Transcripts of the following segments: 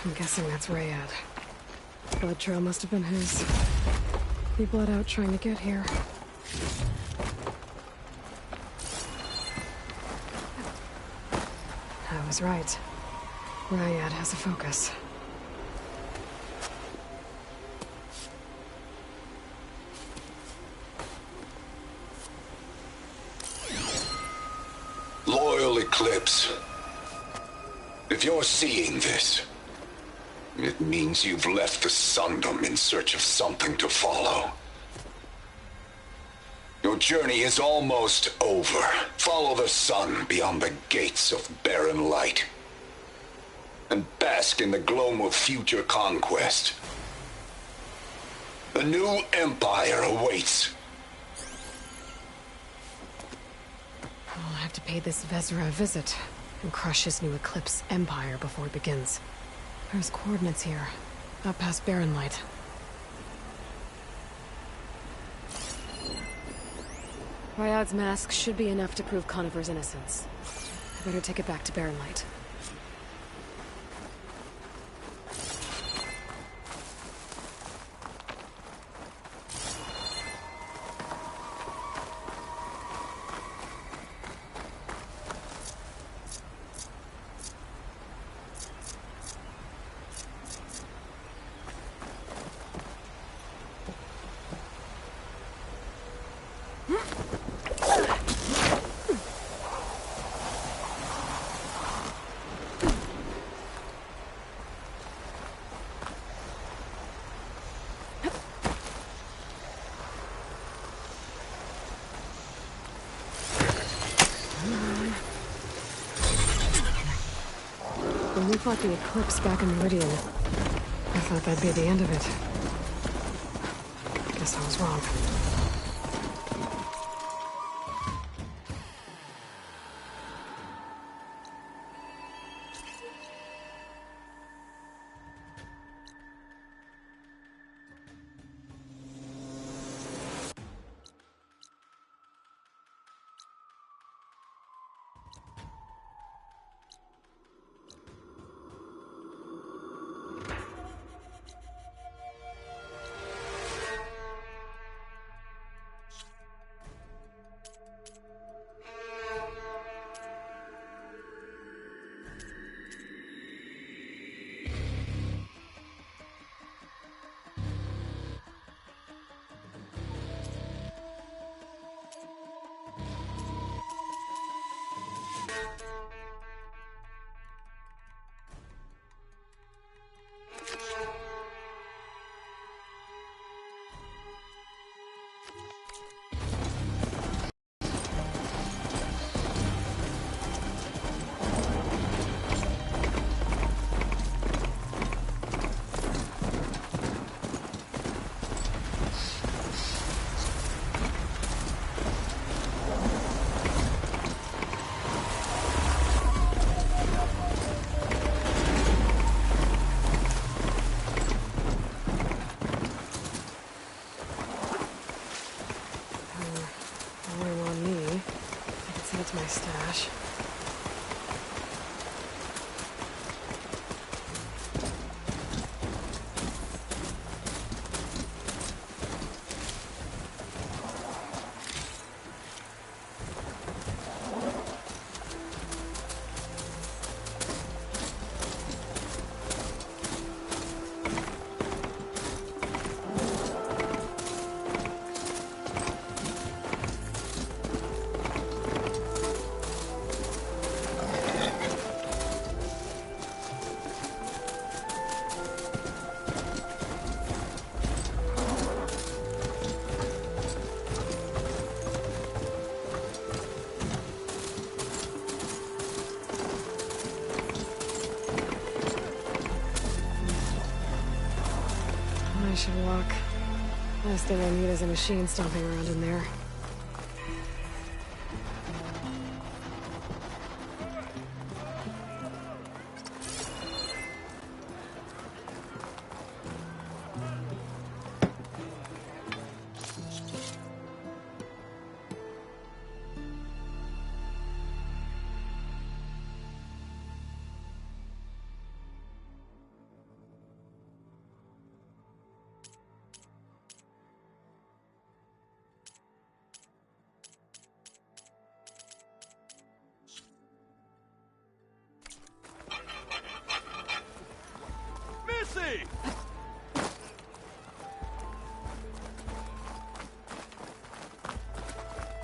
I'm guessing that's Rayad. Blood trail must have been his. He bled out trying to get here. I was right. Rayad has a focus. Loyal Eclipse. If you're seeing this, it means you've left the Sundom in search of something to follow. Your journey is almost over. Follow the sun beyond the gates of barren light, and bask in the gloam of future conquest. The new empire awaits. I'll have to pay this Vezra a visit and crush his new Eclipse empire before it begins. There's coordinates here, up past barren light. Ryad's mask should be enough to prove Conifer's innocence. I better take it back to barren light. When we fought the Eclipse back in Meridian, I thought that'd be the end of it. Guess I was wrong. My stash. I should walk. Last thing I need is a machine stomping around in there.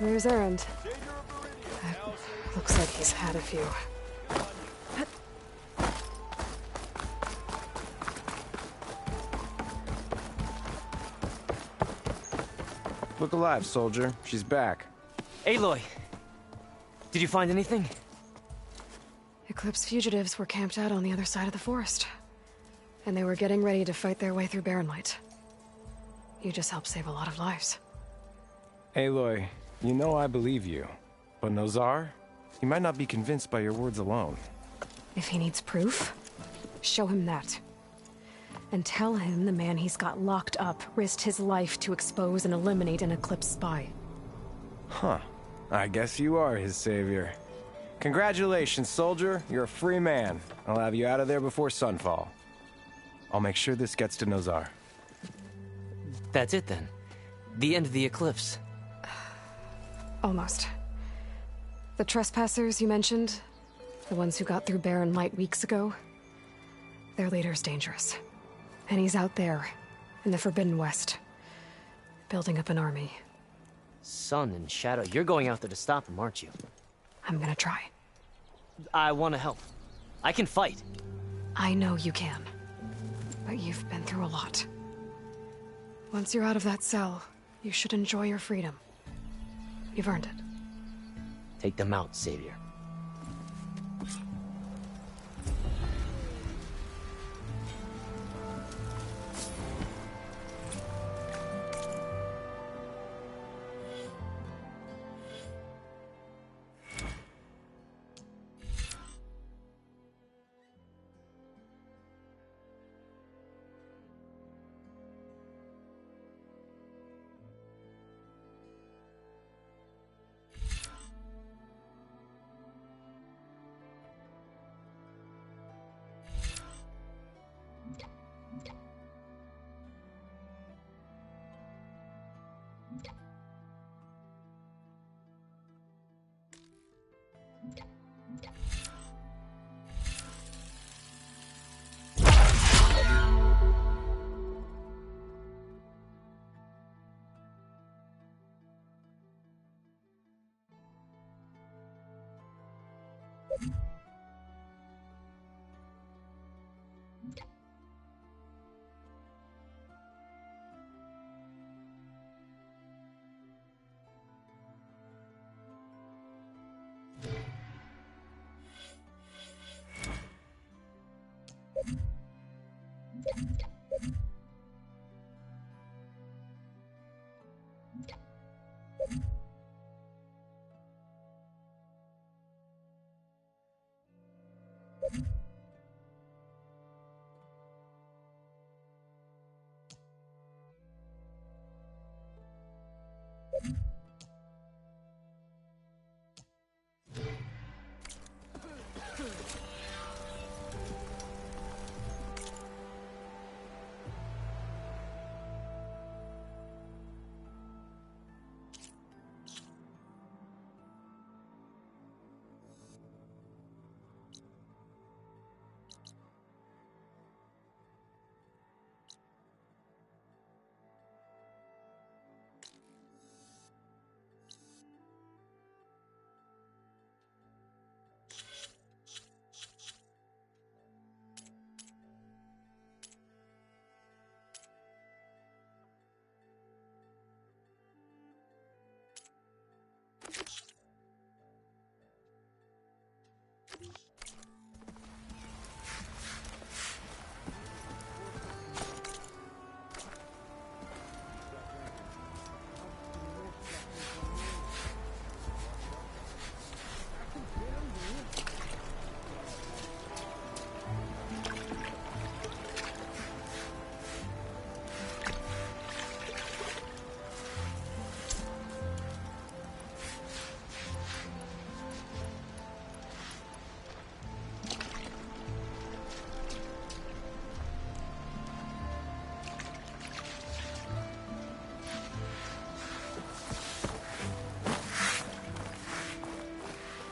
There's Erend. Looks like he's had a few. Look alive, soldier. She's back. Aloy! Did you find anything? Eclipse fugitives were camped out on the other side of the forest. And they were getting ready to fight their way through Barren Light. You just helped save a lot of lives. Aloy, you know I believe you. But Nozar? He might not be convinced by your words alone. If he needs proof, show him that. And tell him the man he's got locked up risked his life to expose and eliminate an Eclipse spy. Huh. I guess you are his savior. Congratulations, soldier. You're a free man. I'll have you out of there before sunfall. I'll make sure this gets to Nozar. That's it then. The end of the Eclipse. Almost. The trespassers you mentioned, the ones who got through Barren Light weeks ago, their leader's dangerous. And he's out there, in the Forbidden West, building up an army. Sun and Shadow, you're going out there to stop him, aren't you? I'm gonna try. I want to help. I can fight. I know you can. But you've been through a lot. Once you're out of that cell, you should enjoy your freedom. You've earned it. Take them out, Savior.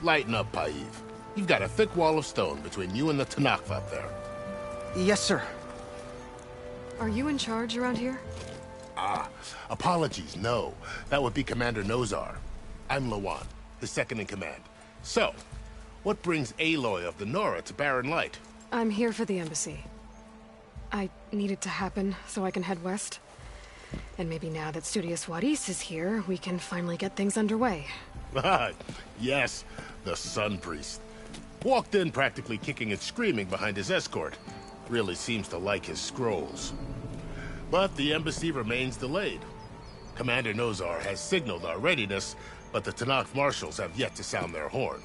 Lighten up, Paiv. You've got a thick wall of stone between you and the Tanakh up there. Yes, sir. Are you in charge around here? Apologies, no. That would be Commander Nozar. I'm Lawan, his second-in-command. So, what brings Aloy of the Nora to Barren Light? I'm here for the embassy. I need it to happen so I can head west. And maybe now that Studious Wadis is here, we can finally get things underway. Yes, the Sun Priest. Walked in practically kicking and screaming behind his escort. Really seems to like his scrolls. But the embassy remains delayed. Commander Nozar has signaled our readiness, but the Tanakh marshals have yet to sound their horn.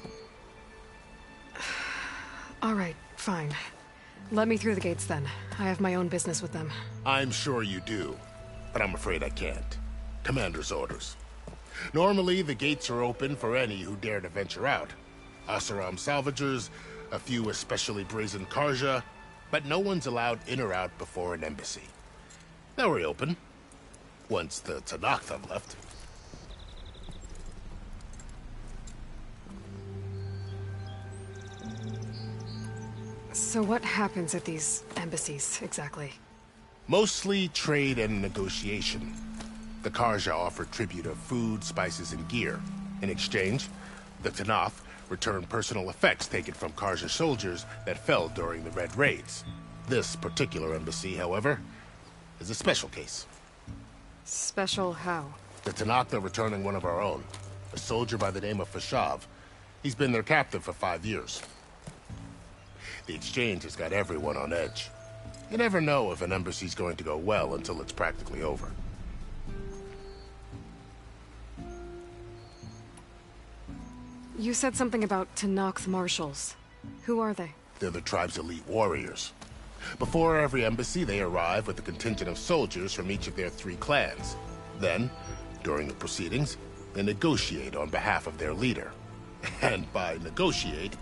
All right, fine. Let me through the gates then. I have my own business with them. I'm sure you do, but I'm afraid I can't. Commander's orders. Normally, the gates are open for any who dare to venture out. Asaram salvagers, a few especially brazen Karja, but no one's allowed in or out before an embassy. They'll reopen, once the Tanakh have left. So what happens at these embassies, exactly? Mostly trade and negotiation. The Karja offer tribute of food, spices, and gear. In exchange, the Tanakh return personal effects taken from Karja soldiers that fell during the Red Raids. This particular embassy, however, is a special case. Special how? The Tanakh are returning one of our own, a soldier by the name of Fashav. He's been their captive for 5 years. The exchange has got everyone on edge. You never know if an embassy's going to go well until it's practically over. You said something about Tanakh marshals. Who are they? They're the tribe's elite warriors. Before every embassy, they arrive with a contingent of soldiers from each of their 3 clans. Then, during the proceedings, they negotiate on behalf of their leader. And by negotiate,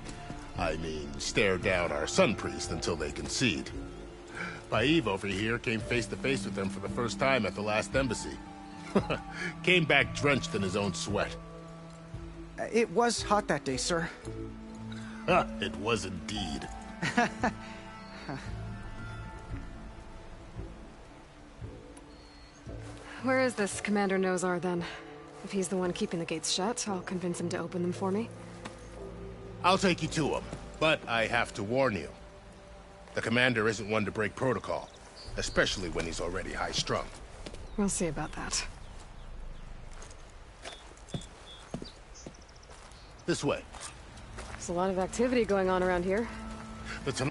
I mean stare down our Sun Priest until they concede. Paeve over here came face to face with them for the first time at the last embassy. Came back drenched in his own sweat. It was hot that day, sir. It was indeed. Where is this Commander Nozar, then? If he's the one keeping the gates shut, I'll convince him to open them for me. I'll take you to him, but I have to warn you. The commander isn't one to break protocol, especially when he's already high-strung. We'll see about that. This way. There's a lot of activity going on around here. The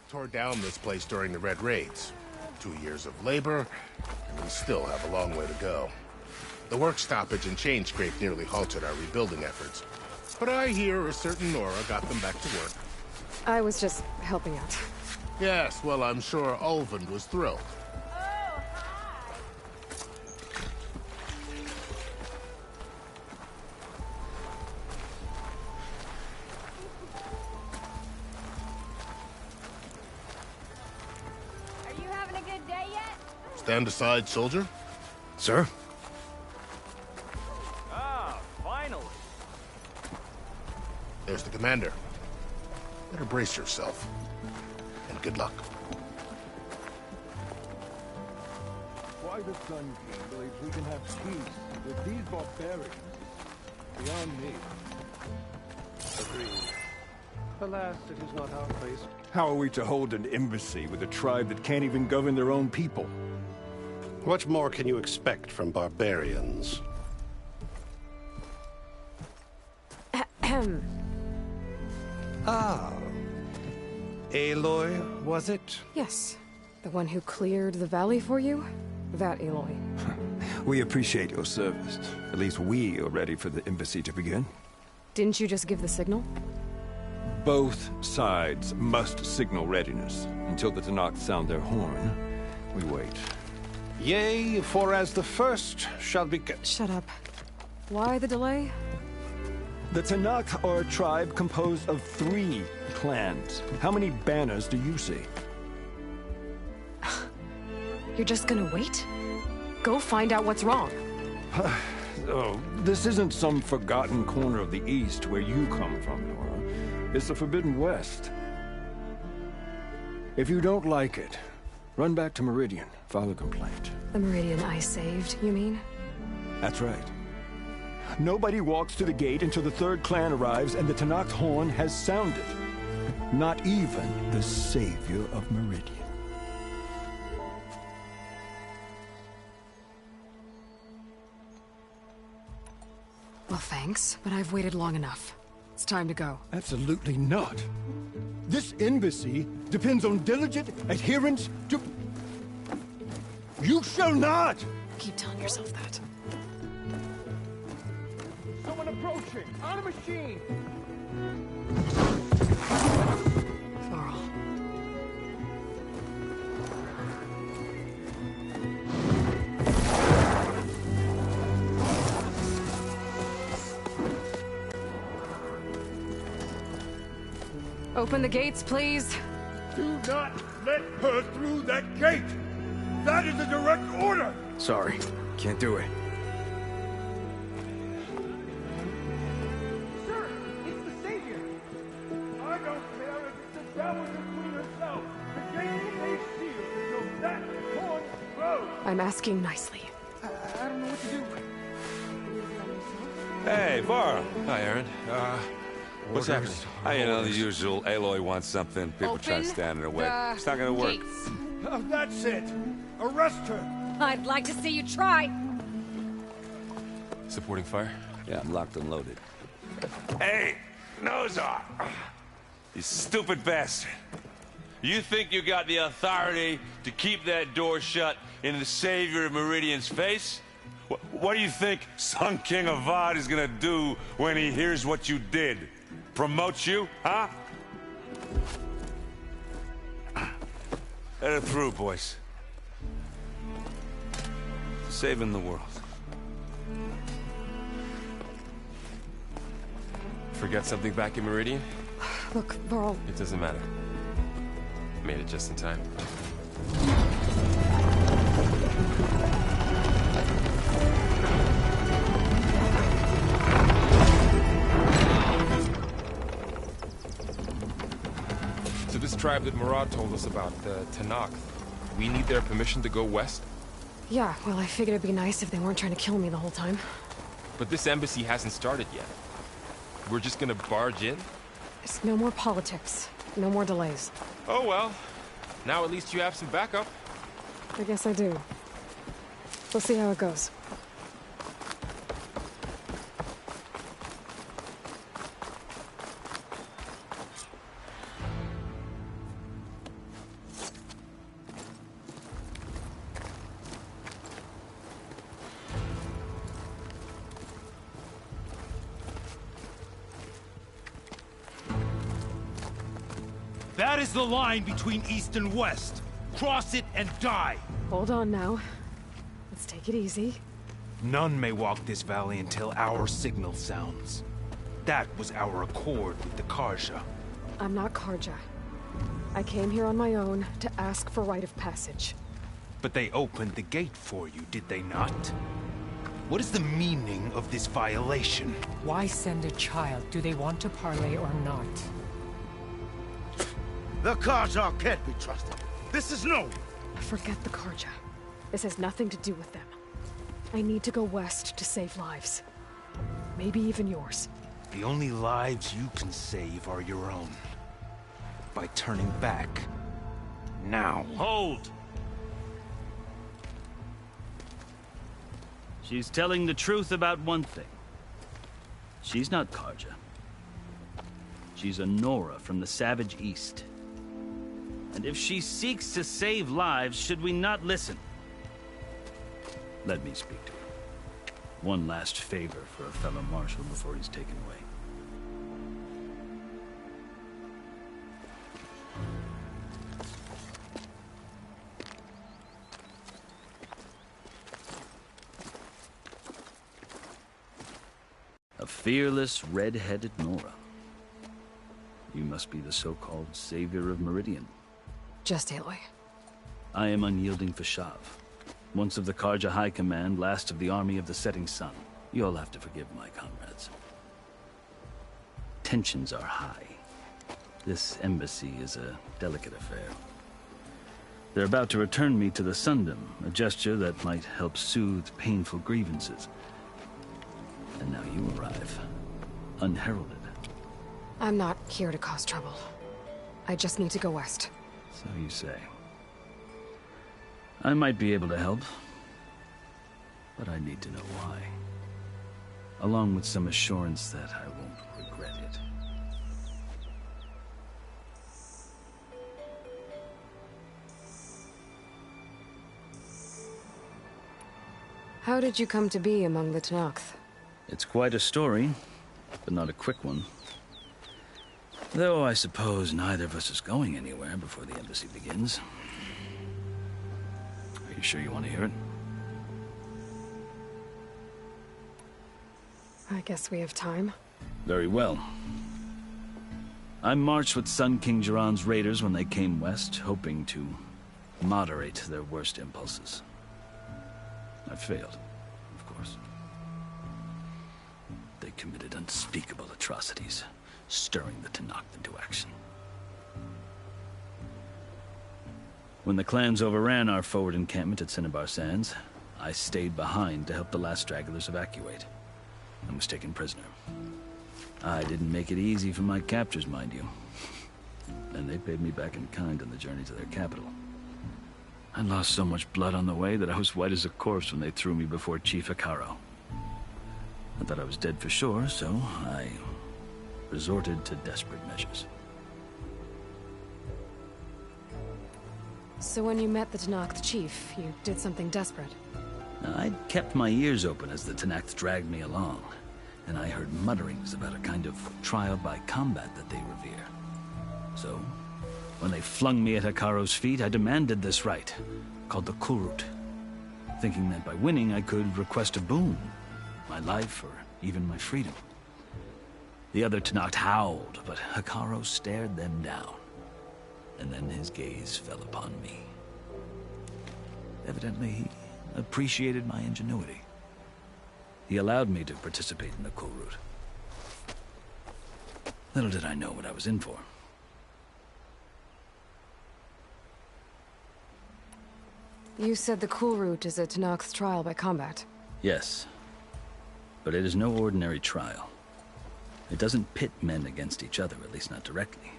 tore down this place during the Red Raids. 2 years of labor, and we still have a long way to go. The work stoppage and chain scrape nearly halted our rebuilding efforts. But I hear a certain Nora got them back to work. I was just helping out. Yes, well, I'm sure Ulvund was thrilled. Stand aside, soldier. Sir? Ah, finally. There's the commander. Better brace yourself. And good luck. Why the Sun King believes we can have peace with these barbarians is beyond me. Agreed. Alas, it is not our place. How are we to hold an embassy with a tribe that can't even govern their own people? What more can you expect from barbarians? Ah. Aloy, was it? Yes. The one who cleared the valley for you? That Aloy. We appreciate your service. At least we are ready for the embassy to begin. Didn't you just give the signal? Both sides must signal readiness. Until the Tanakh sound their horn, we wait. Yea, for as the first shall be... Shut up. Why the delay? The Tanakh are a tribe composed of 3 clans. How many banners do you see? You're just gonna wait? Go find out what's wrong. Oh, this isn't some forgotten corner of the East where you come from, Nora. It's the Forbidden West. If you don't like it, run back to Meridian, file a complaint. The Meridian I saved, you mean? That's right. Nobody walks to the gate until the third clan arrives and the Tenakth horn has sounded. Not even the savior of Meridian. Well, thanks, but I've waited long enough. It's time to go. Absolutely not. This embassy depends on diligent adherence to... You shall not! Keep telling yourself that. Someone approaching! On a machine! Varl. Open the gates, please. Do not let her through that gate! That is a direct order! Sorry, can't do it. Sir, it's the Savior! I don't care if it's the devil the queen herself! The gate is a shield until that horn blows! I'm asking nicely. I don't know what to do. Hey, Varl. Hi, Aaron. What's happening? You know, the usual. Aloy wants something. People try to stand in her way. It's not gonna work. Oh, that's it! Arrest her! I'd like to see you try. Supporting fire? Yeah, I'm locked and loaded. Hey, Nozar! You stupid bastard. You think you got the authority to keep that door shut in the savior of Meridian's face? What do you think Sun King Avad is gonna do when he hears what you did? Promote you, huh? Let it through, boys. Saving the world. Forget something back in Meridian? Look, Varl. It doesn't matter. Made it just in time. So this tribe that Murad told us about, the Tenakth, we need their permission to go west? Yeah, well, I figured it'd be nice if they weren't trying to kill me the whole time. But this embassy hasn't started yet. We're just gonna barge in? There's no more politics. No more delays. Oh well. Now at least you have some backup. I guess I do. We'll see how it goes. That is the line between East and West. Cross it and die. Hold on now. Let's take it easy. None may walk this valley until our signal sounds. That was our accord with the Karja. I'm not Karja. I came here on my own to ask for rite of passage. But they opened the gate for you, did they not? What is the meaning of this violation? Why send a child? Do they want to parley or not? The Karja can't be trusted. This is no... Forget the Karja. This has nothing to do with them. I need to go west to save lives. Maybe even yours. The only lives you can save are your own. By turning back. Now. Hold! She's telling the truth about one thing. She's not Karja. She's a Nora from the Savage East. And if she seeks to save lives, should we not listen? Let me speak to her. One last favor for a fellow marshal before he's taken away. A fearless, red-headed Nora. You must be the so-called savior of Meridian. Just Aloy. I am unyielding Fashav. Once of the Karja High Command, last of the army of the Setting Sun. You'll have to forgive my comrades. Tensions are high. This embassy is a delicate affair. They're about to return me to the Sundom, a gesture that might help soothe painful grievances. And now you arrive, unheralded. I'm not here to cause trouble. I just need to go west. So you say. I might be able to help, but I need to know why. Along with some assurance that I won't regret it. How did you come to be among the Tenakth? It's quite a story, but not a quick one. Though I suppose neither of us is going anywhere before the embassy begins. Are you sure you want to hear it? I guess we have time. Very well. I marched with Sun King Jiran's raiders when they came west, hoping to moderate their worst impulses. I failed, of course. They committed unspeakable atrocities, stirring the Tenakth into action. When the clans overran our forward encampment at Cinnabar Sands, I stayed behind to help the last stragglers evacuate, and was taken prisoner. I didn't make it easy for my captors, mind you. And they paid me back in kind on the journey to their capital. I lost so much blood on the way that I was white as a corpse when they threw me before Chief Hekaro. I thought I was dead for sure, so I resorted to desperate measures. So when you met the Tenakth chief, you did something desperate? I'd kept my ears open as the Tenakth dragged me along, and I heard mutterings about a kind of trial by combat that they revere. So, when they flung me at Hekaro's feet, I demanded this rite, called the Kulrut, thinking that by winning I could request a boon, my life or even my freedom. The other Tenakth howled, but Hekaro stared them down, and then his gaze fell upon me. Evidently, he appreciated my ingenuity. He allowed me to participate in the Kulrut. Little did I know what I was in for. You said the Kulrut is a Tenakth's trial by combat. Yes, but it is no ordinary trial. It doesn't pit men against each other, at least not directly.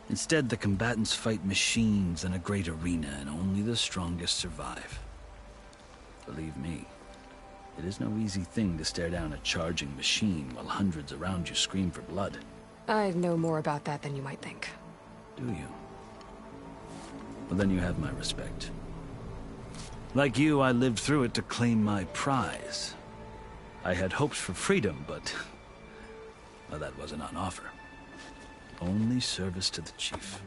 Instead, the combatants fight machines in a great arena, and only the strongest survive. Believe me, it is no easy thing to stare down a charging machine while hundreds around you scream for blood. I know more about that than you might think. Do you? Well, then you have my respect. Like you, I lived through it to claim my prize. I had hopes for freedom, but well, that wasn't on offer. Only service to the chief.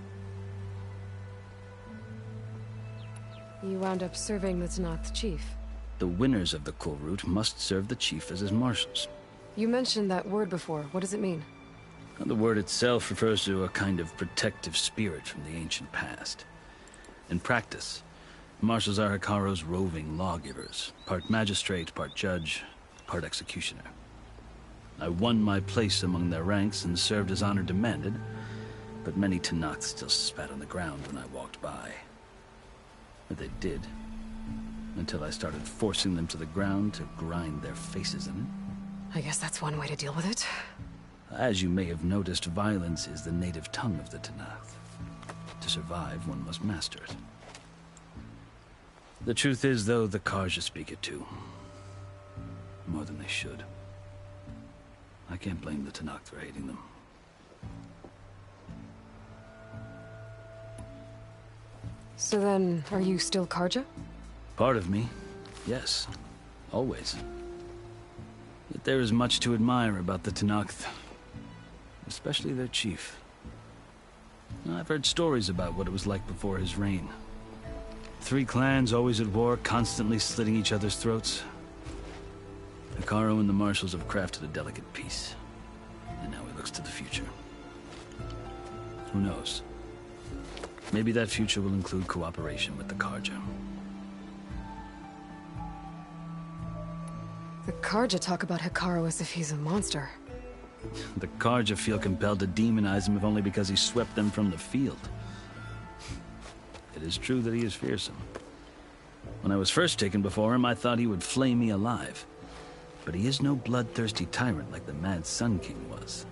You wound up serving the Tenakth chief. The winners of the Kulrut must serve the chief as his marshals. You mentioned that word before. What does it mean? The word itself refers to a kind of protective spirit from the ancient past. In practice, marshals are Hekaro's roving lawgivers, part magistrate, part judge, part executioner. I won my place among their ranks and served as honor demanded, but many Tenakth still spat on the ground when I walked by. But they did, until I started forcing them to the ground to grind their faces in it. I guess that's one way to deal with it. As you may have noticed, violence is the native tongue of the Tenakth. To survive, one must master it. The truth is, though, the Karja speak it too. More than they should. I can't blame the Tenakth for hating them. So then, are you still Karja? Part of me, yes. Always. Yet there is much to admire about the Tenakth. Especially their chief. I've heard stories about what it was like before his reign. 3 clans always at war, constantly slitting each other's throats. Hekaro and the marshals have crafted a delicate peace. And now he looks to the future. Who knows? Maybe that future will include cooperation with the Karja. The Karja talk about Hikaru as if he's a monster. The Karja feel compelled to demonize him if only because he swept them from the field. It is true that he is fearsome. When I was first taken before him, I thought he would flay me alive. But he is no bloodthirsty tyrant like the Mad Sun King was.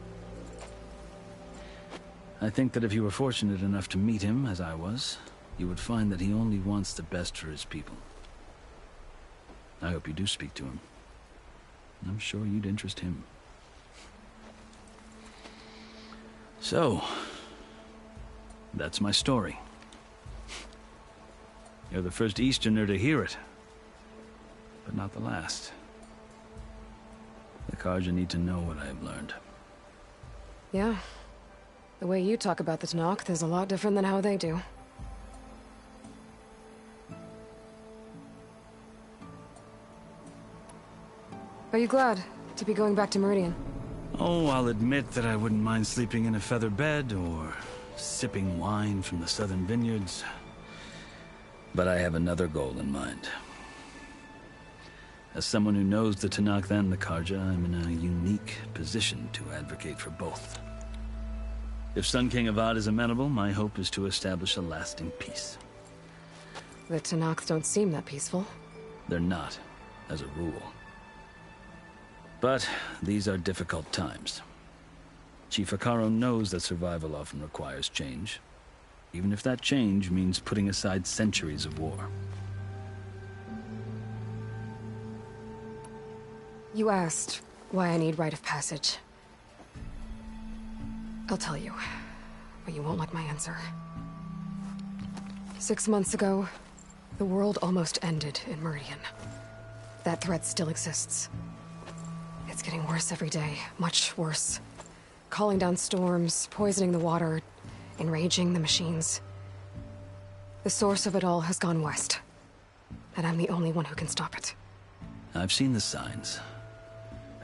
I think that if you were fortunate enough to meet him, as I was, you would find that he only wants the best for his people. I hope you do speak to him. I'm sure you'd interest him. So, that's my story. You're the first Easterner to hear it, but not the last. The Karja need to know what I have learned. Yeah. The way you talk about the Tenakth is a lot different than how they do. Are you glad to be going back to Meridian? Oh, I'll admit that I wouldn't mind sleeping in a feather bed or sipping wine from the southern vineyards. But I have another goal in mind. As someone who knows the Tenakth and the Karja, I'm in a unique position to advocate for both. If Sun King Avad is amenable, my hope is to establish a lasting peace. The Tenakth don't seem that peaceful. They're not, as a rule. But these are difficult times. Chief Hikaru knows that survival often requires change, even if that change means putting aside centuries of war. You asked why I need rite of passage. I'll tell you, but you won't like my answer. 6 months ago, the world almost ended in Meridian. That threat still exists. It's getting worse every day, much worse. Calling down storms, poisoning the water, enraging the machines. The source of it all has gone west, and I'm the only one who can stop it. I've seen the signs.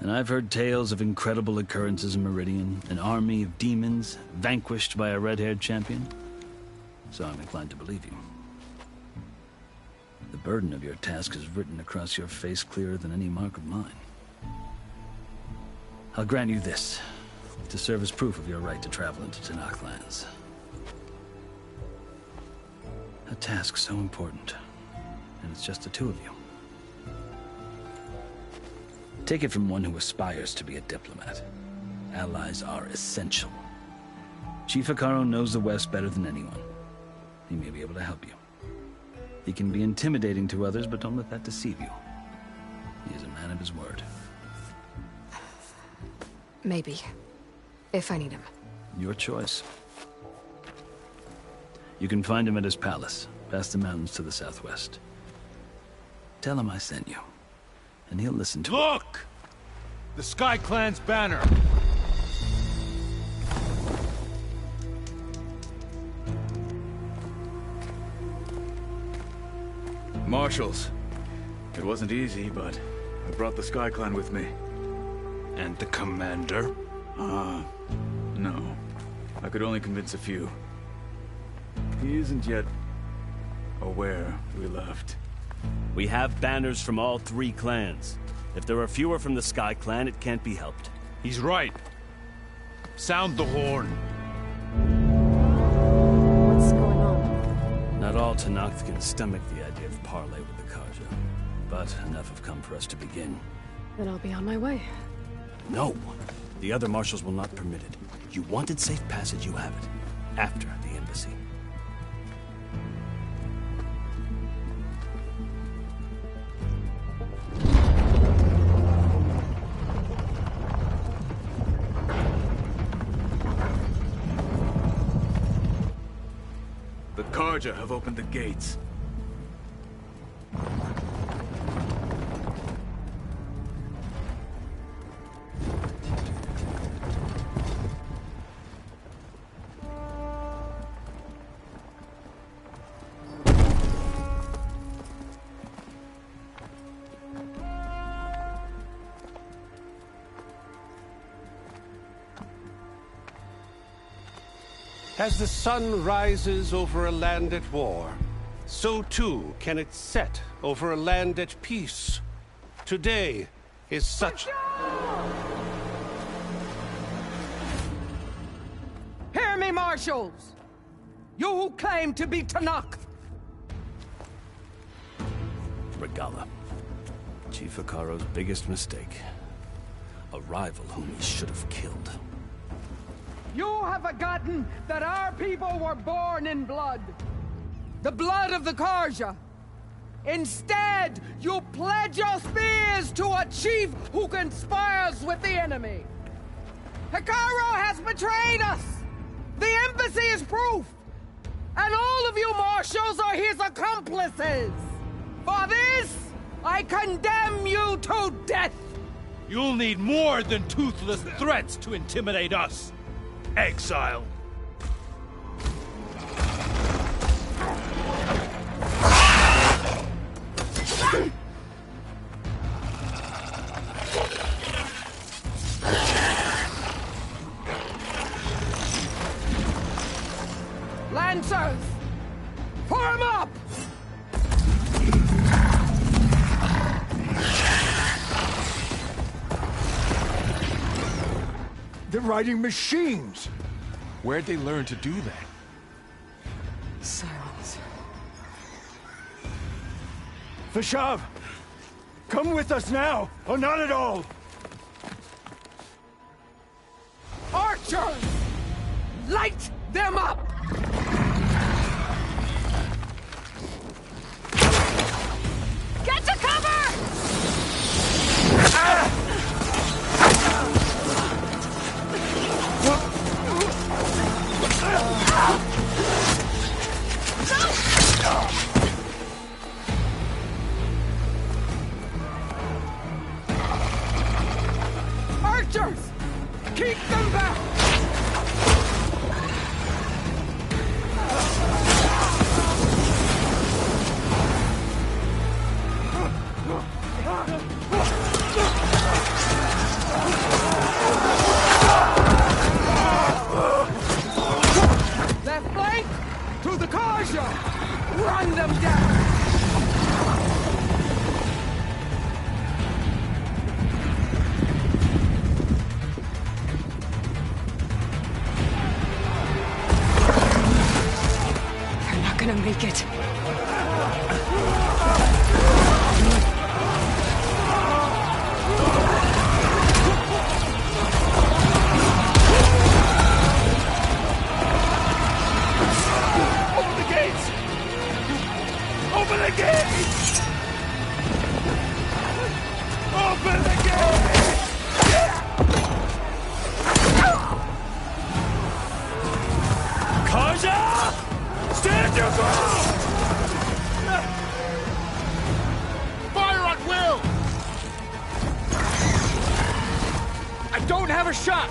And I've heard tales of incredible occurrences in Meridian, an army of demons vanquished by a red-haired champion. So I'm inclined to believe you. The burden of your task is written across your face clearer than any mark of mine. I'll grant you this, to serve as proof of your right to travel into Tenakth lands. A task so important, and it's just the two of you. Take it from one who aspires to be a diplomat. Allies are essential. Chief Hikaru knows the West better than anyone. He may be able to help you. He can be intimidating to others, but don't let that deceive you. He is a man of his word. Maybe. If I need him. Your choice. You can find him at his palace, past the mountains to the southwest. Tell him I sent you, and he'll listen to Look! The Sky Clan's banner! Marshals. It wasn't easy, but I brought the Sky Clan with me. And the commander? No. I could only convince a few. He isn't yet aware we left. We have banners from all 3 clans. If there are fewer from the Sky Clan, it can't be helped. He's right. Sound the horn. What's going on? Not all Tenakth can stomach the idea of parley with the Karja, but enough have come for us to begin. Then I'll be on my way. No. The other marshals will not permit it. You wanted safe passage, you have it. After the embassy. The Karja have opened the gates. As the sun rises over a land at war, so too can it set over a land at peace. Today, is such... Hear me, marshals! You who claim to be Tanakh! Regala. Chief Hikaro's biggest mistake. A rival whom he should have killed. You have forgotten that our people were born in blood. The blood of the Karja. Instead, you pledge your spears to a chief who conspires with the enemy. Hikaro has betrayed us! The embassy is proof! And all of you marshals are his accomplices! For this, I condemn you to death! You'll need more than toothless threats to intimidate us. Exile. Lancers! Form up! They're riding machines! Where'd they learn to do that? Silence. Vashav! Come with us now, or not at all! Archers! Light them up! Get to cover! Archers! Keep them back! Left flank! To the Karja! Run them down! They're not gonna make it. Open the gates! Open the gates! Open the gates! Karja! Stand your ground! Fire at will! I don't have a shot!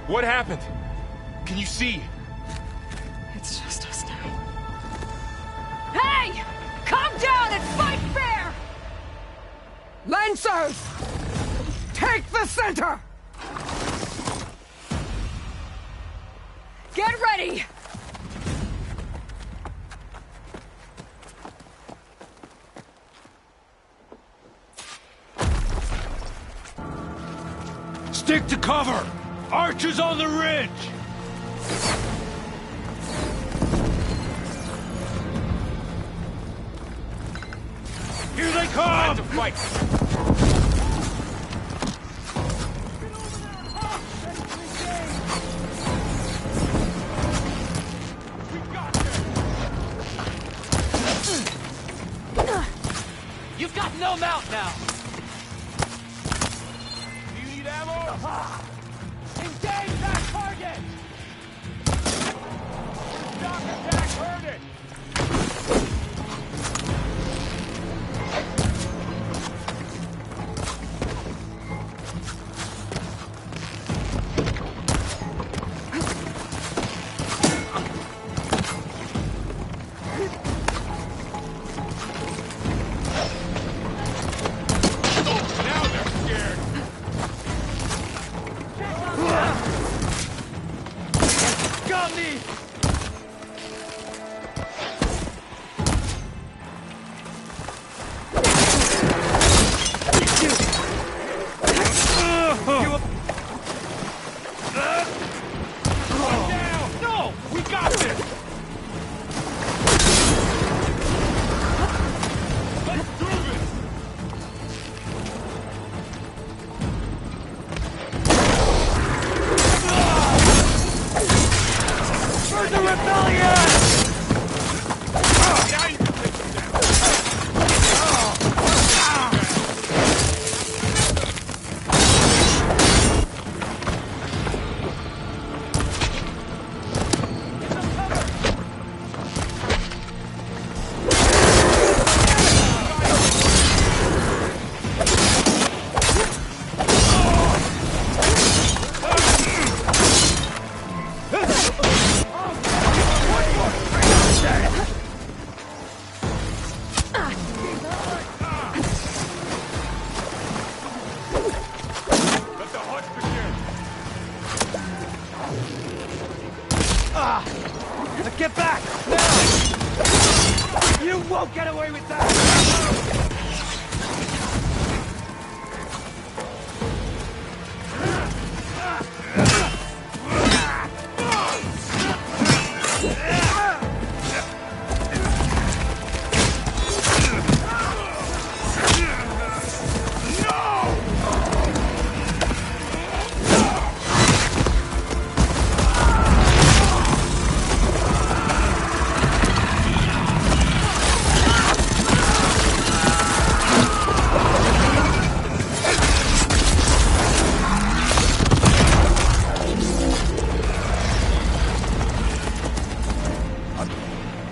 What happened? Can you see? It's just us now. Hey! Calm down and fight fair! Lancers! Take the center! Get ready! Stick to cover! Archers on the ridge! Here they come! Time to fight! You've got no mount now! Do you need ammo? Engage that target! Shock attack, heard it! won't get away with that!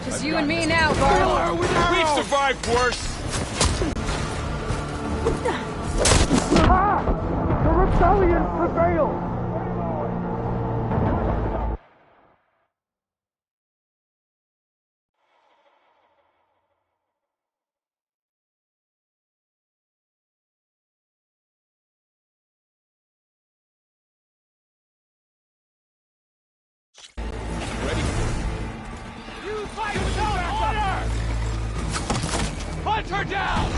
Just you and me now, Barl. We've survived worse. The rebellion prevailed! You fight without order! Hunt her down!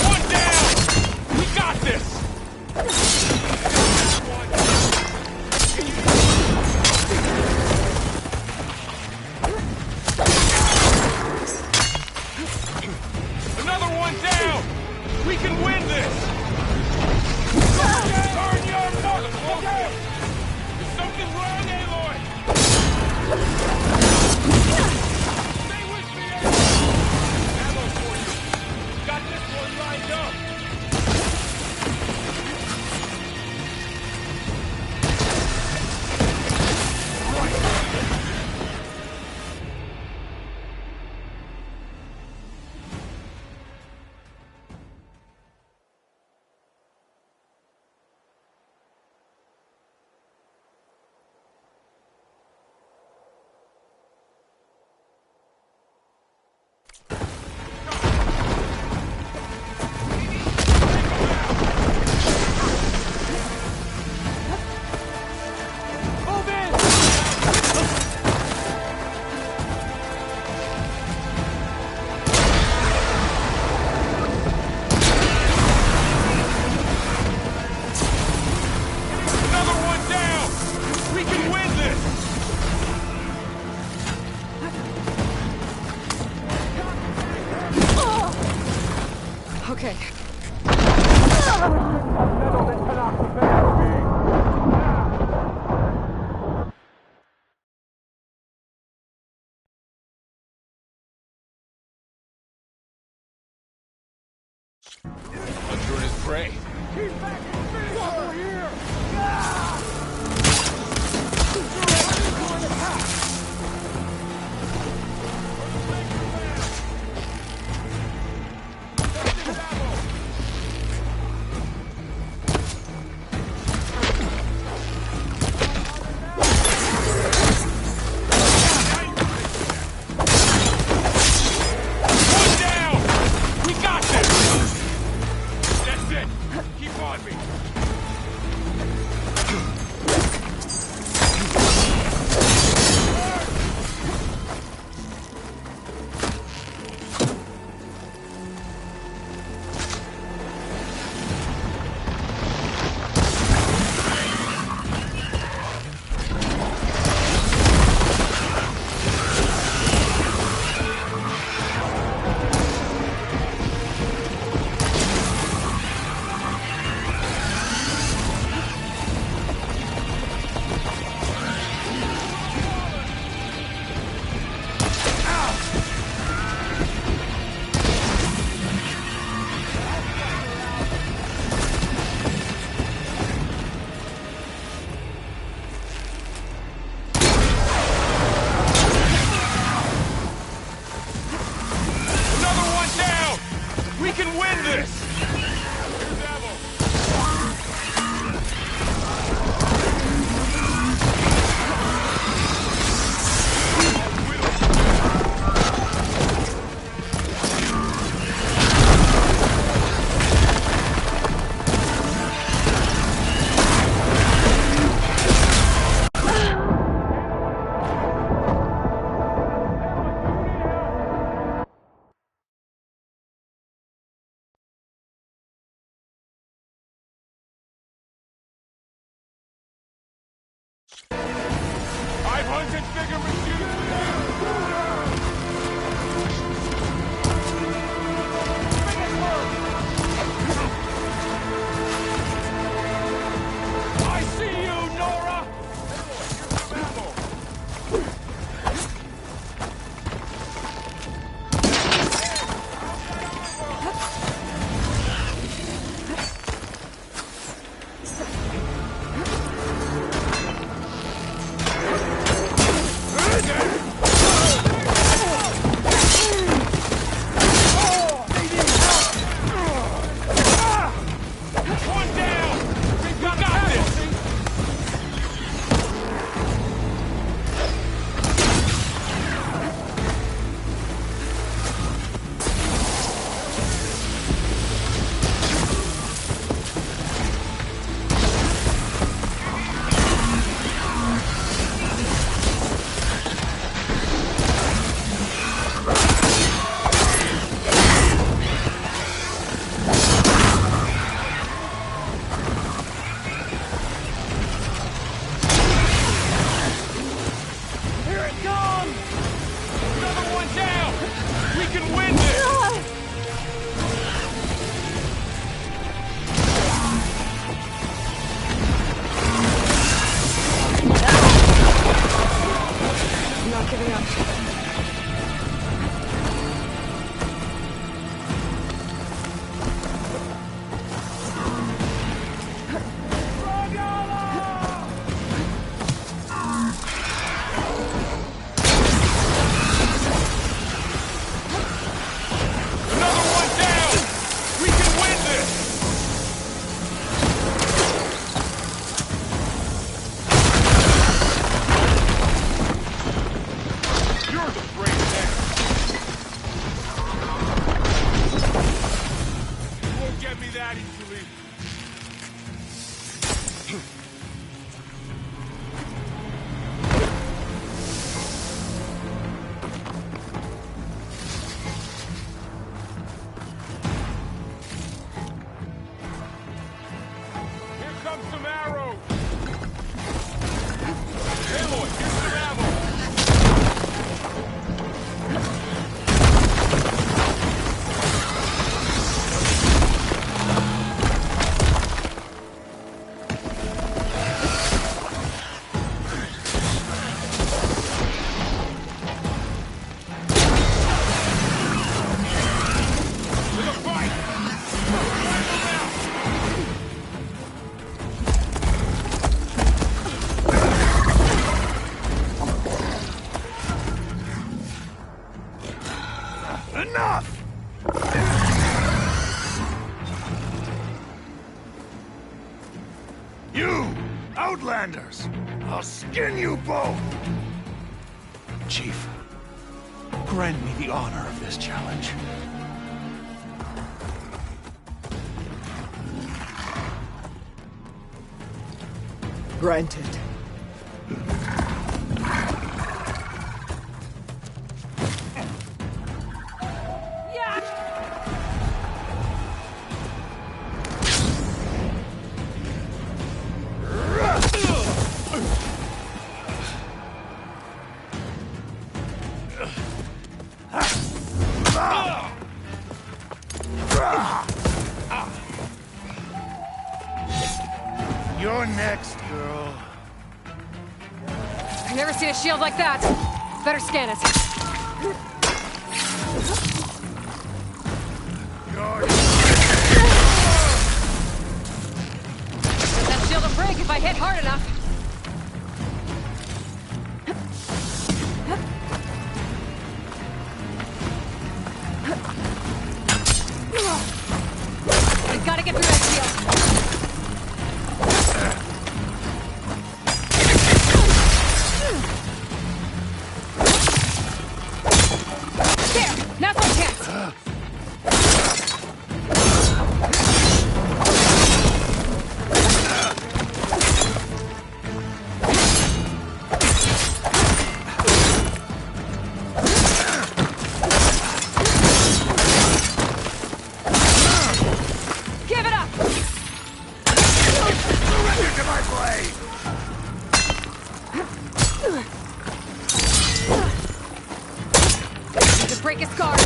One down! We got this! Another one down! We can win this! Turn your motherfucker! Is something wrong, Aloy? Stay with me, Aloy! Ammo for you! Got this one lined up! Okay. Hunter and his prey. Keep back and finish over here! One down! We got this! That's it! Keep on me! Punch and figure machine! I see you, Nora! Enough! You, Outlanders! I'll skin you both! Chief, grant me the honor of this challenge. Granted. You're next, girl. I've never seen a shield like that. Better scan it. That shield will break if I hit hard enough. We've got to get through that shield. break his guard!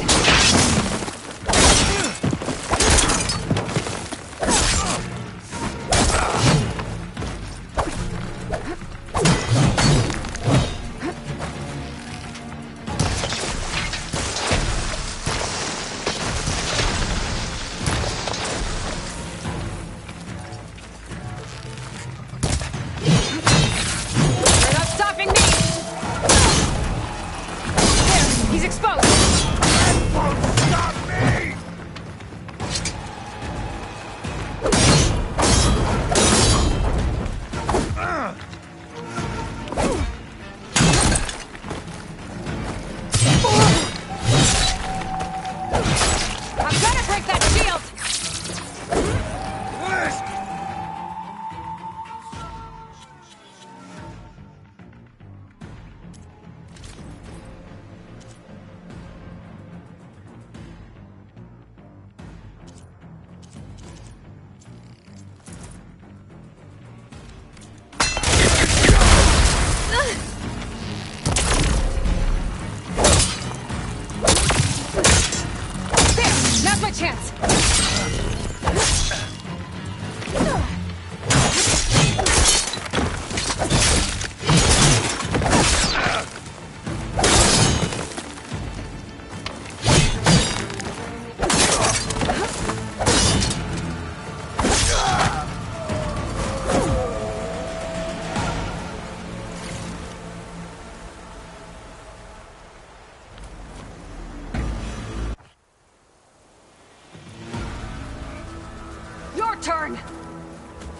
Turn!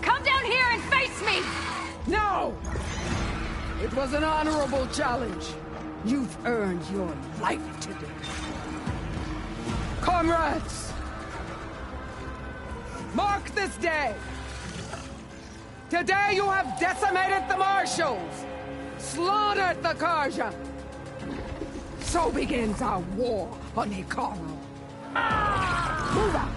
Come down here and face me! No! It was an honorable challenge. You've earned your life today. Comrades! Mark this day! Today you have decimated the Marshals! Slaughtered the Karja! So begins our war on Hikaru. Move out!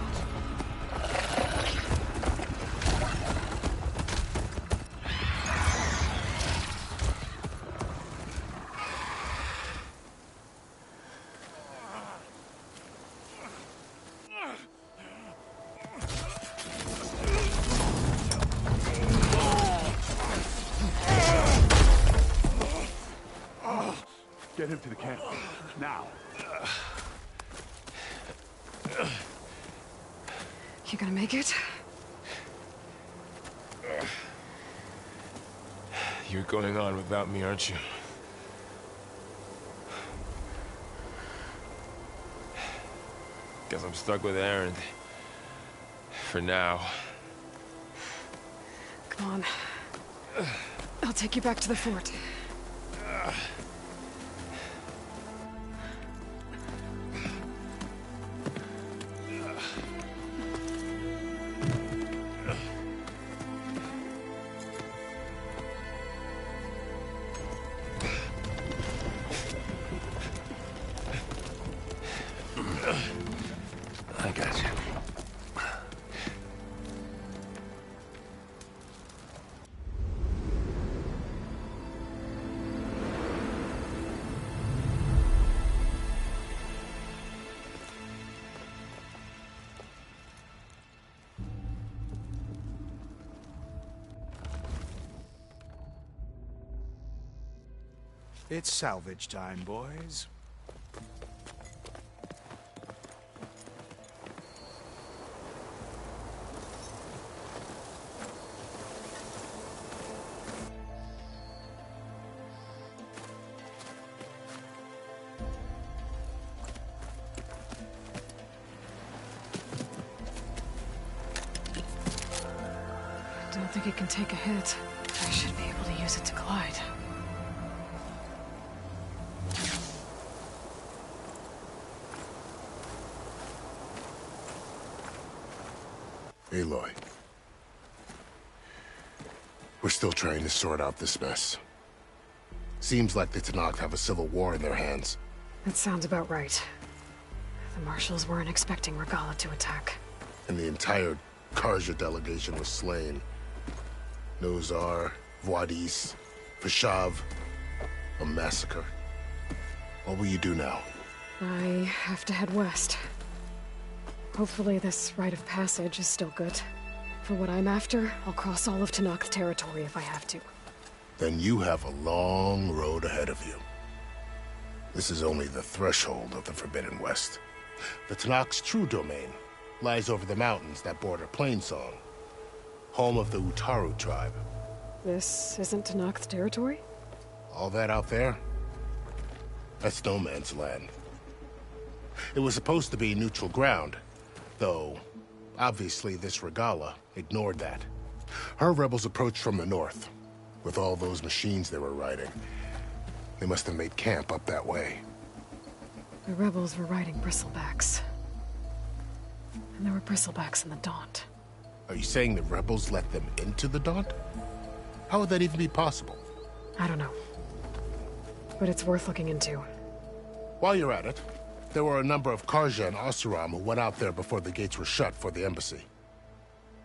Get him to the camp. Now. You gonna make it? You're going on without me, aren't you? Guess I'm stuck with Aaron. For now. Come on. I'll take you back to the fort. I got you. It's salvage time, boys. I don't think it can take a hit. I should be able to use it to glide. Aloy. We're still trying to sort out this mess. Seems like the Tenakth have a civil war in their hands. That sounds about right. The Marshals weren't expecting Regalla to attack. And the entire Karja delegation was slain. Nozar, Voidis, Vashav, a massacre. What will you do now? I have to head west. Hopefully this rite of passage is still good. For what I'm after, I'll cross all of Tenakth territory if I have to. Then you have a long road ahead of you. This is only the threshold of the Forbidden West. The Tenakth's true domain lies over the mountains that border Plainsong, home of the Utaru tribe. This isn't Tenakth territory? All that out there? That's no man's land. It was supposed to be neutral ground, though obviously this Regala ignored that. Her rebels approached from the north. With all those machines they were riding, they must have made camp up that way. The rebels were riding bristlebacks. And there were bristlebacks in the Daunt. Are you saying the rebels let them into the Daunt? How would that even be possible? I don't know. But it's worth looking into. While you're at it, there were a number of Karja and Oseram who went out there before the gates were shut for the embassy.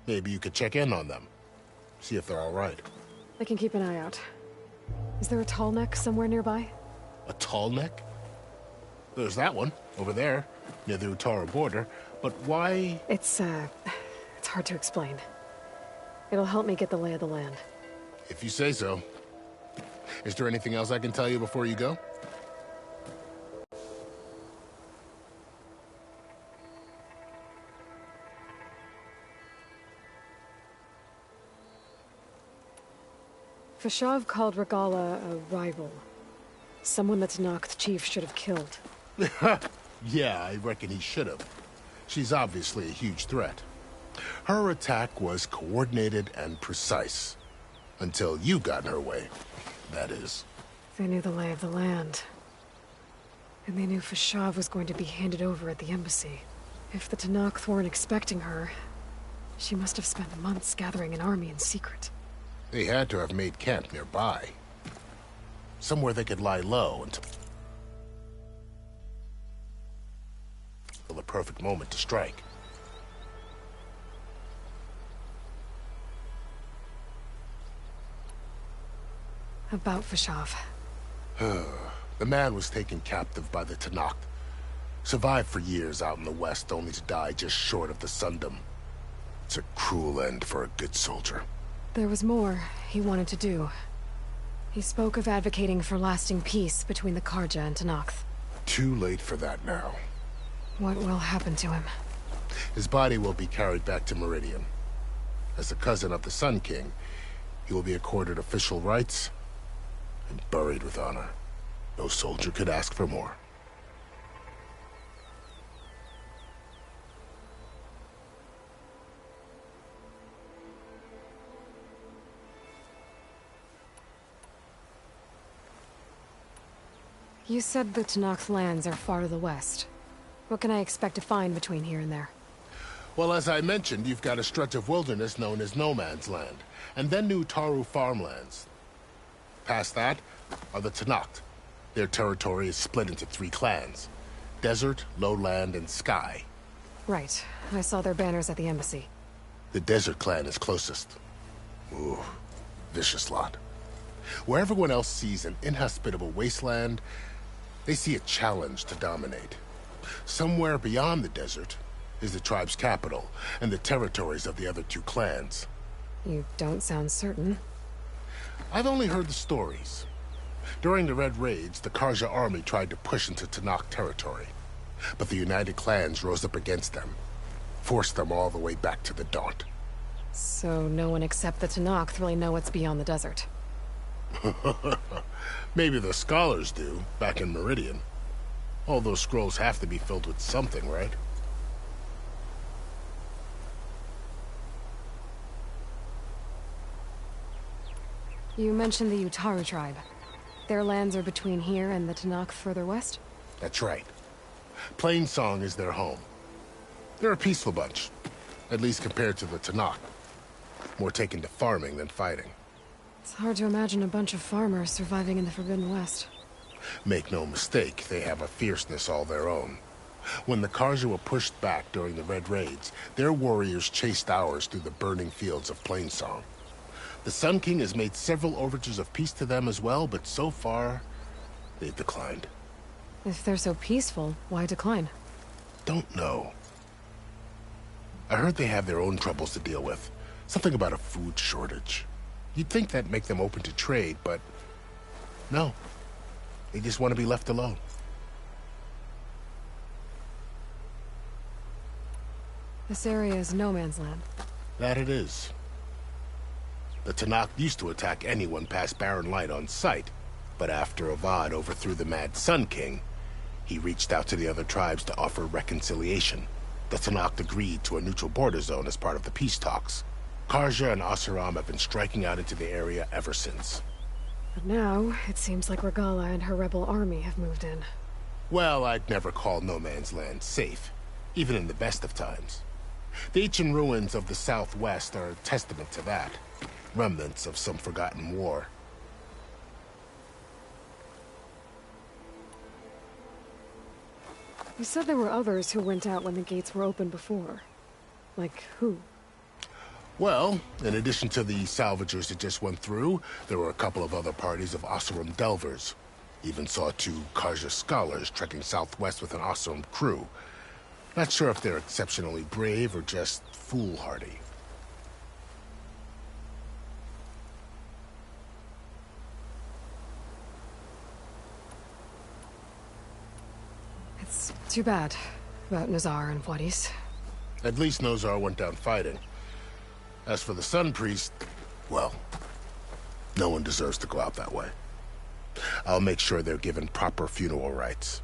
Maybe you could check in on them. See if they're all right. I can keep an eye out. Is there a tall neck somewhere nearby? A tall neck? There's that one, over there, near the Utaru border. But why? It's hard to explain. It'll help me get the lay of the land. If you say so. Is there anything else I can tell you before you go? Fashav called Regala a rival. Someone that Tenakth chief should have killed. Yeah, I reckon he should have. She's obviously a huge threat. Her attack was coordinated and precise. Until you got in her way, that is. They knew the lay of the land. And they knew Fashav was going to be handed over at the embassy. If the Tenakth weren't expecting her, she must have spent months gathering an army in secret. They had to have made camp nearby. Somewhere they could lie low until the perfect moment to strike. About Fashav. The man was taken captive by the Tenakth. Survived for years out in the west, only to die just short of the Sundom. It's a cruel end for a good soldier. There was more he wanted to do. He spoke of advocating for lasting peace between the Karja and Tenakth. Too late for that now. What will happen to him? His body will be carried back to Meridian. As a cousin of the Sun King, he will be accorded official rights and buried with honor. No soldier could ask for more. You said the Tenakth lands are far to the west. What can I expect to find between here and there? Well, as I mentioned, you've got a stretch of wilderness known as No Man's Land, and then new Utaru farmlands. Past that are the Tenakth. Their territory is split into 3 clans: Desert, Lowland, and Sky. Right. I saw their banners at the embassy. The Desert clan is closest. Ooh, vicious lot. Where everyone else sees an inhospitable wasteland, they see a challenge to dominate. Somewhere beyond the desert is the tribe's capital and the territories of the other 2 clans. You don't sound certain. I've only heard the stories. During the Red Raids, the Karja army tried to push into Tenakth territory, but the United Clans rose up against them, forced them all the way back to the Daunt. So no one except the Tenakth really know what's beyond the desert. Maybe the scholars do, back in Meridian. All those scrolls have to be filled with something, right? You mentioned the Utaru tribe. Their lands are between here and the Tenakth further west? That's right. Plainsong is their home. They're a peaceful bunch, at least compared to the Tenakth. More taken to farming than fighting. It's hard to imagine a bunch of farmers surviving in the Forbidden West. Make no mistake, they have a fierceness all their own. When the Karja were pushed back during the Red Raids, their warriors chased ours through the burning fields of Plainsong. The Sun King has made several overtures of peace to them as well, but so far, they've declined. If they're so peaceful, why decline? Don't know. I heard they have their own troubles to deal with. Something about a food shortage. You'd think that'd make them open to trade, but no. They just want to be left alone. This area is no man's land. That it is. The Tenakth used to attack anyone past Barren Light on sight, but after Avad overthrew the Mad Sun King, he reached out to the other tribes to offer reconciliation. The Tenakth agreed to a neutral border zone as part of the peace talks. Karja and Oseram have been striking out into the area ever since. But now, it seems like Regala and her rebel army have moved in. Well, I'd never call no man's land safe, even in the best of times. The ancient ruins of the Southwest are a testament to that. Remnants of some forgotten war. You said there were others who went out when the gates were open before. Like who? Well, in addition to the salvagers that just went through, there were a couple of other parties of Oseram delvers. Even saw 2 Karja scholars trekking southwest with an Oseram crew. Not sure if they're exceptionally brave or just foolhardy. It's too bad about Nazar and Wadis. At least Nozar went down fighting. As for the Sun Priest, well, no one deserves to go out that way. I'll make sure they're given proper funeral rites.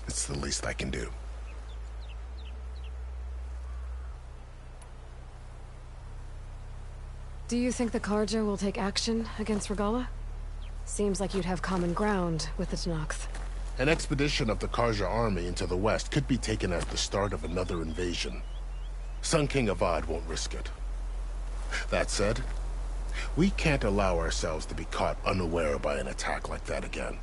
It's the least I can do. Do you think the Karja will take action against Regala? Seems like you'd have common ground with the Tenakth. An expedition of the Karja army into the west could be taken as the start of another invasion. Sun King Avad won't risk it. That said, we can't allow ourselves to be caught unaware by an attack like that again.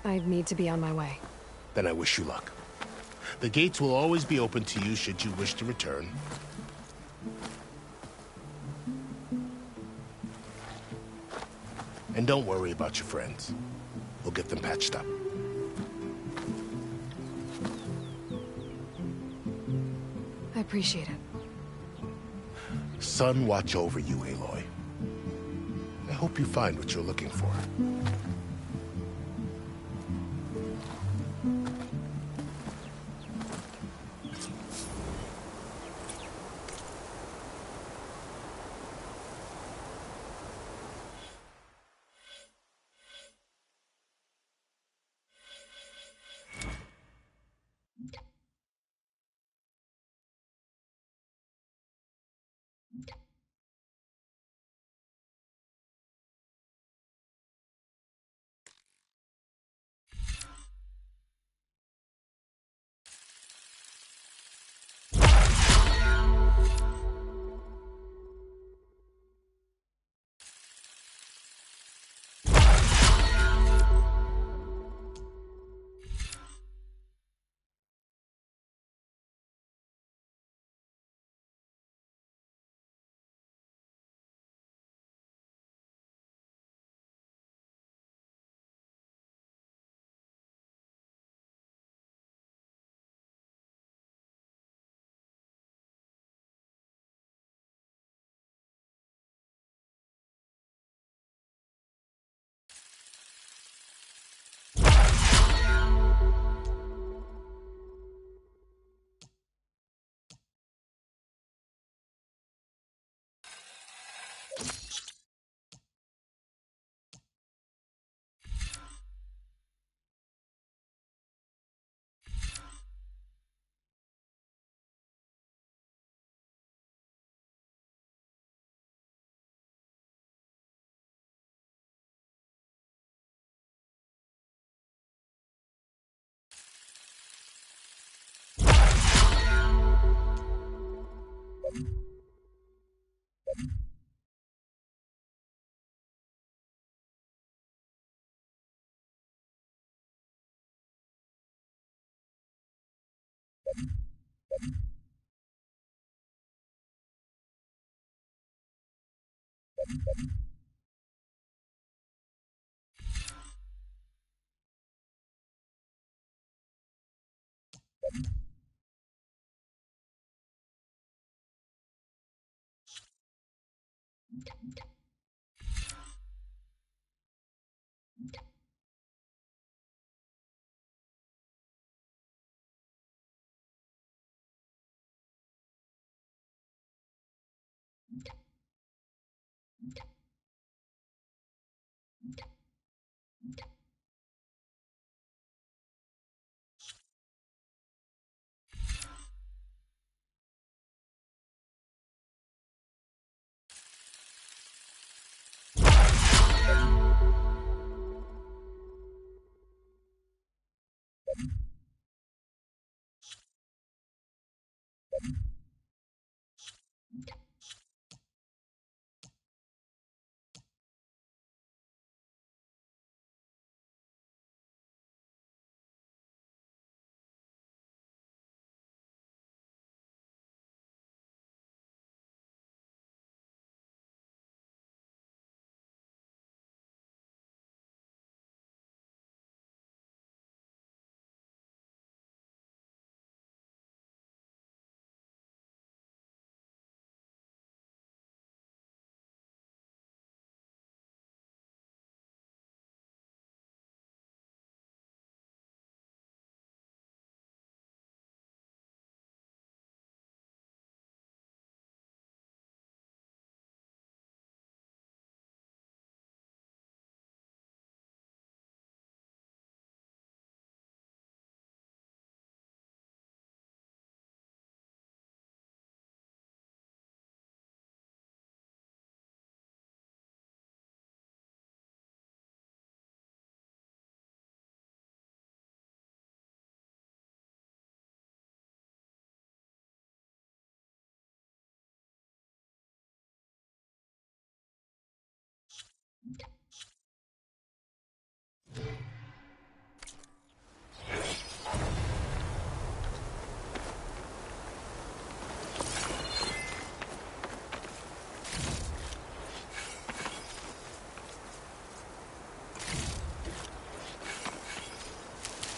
I need to be on my way. Then I wish you luck. The gates will always be open to you should you wish to return. And don't worry about your friends. We'll get them patched up. I appreciate it. Sun watch over you, Aloy. I hope you find what you're looking for.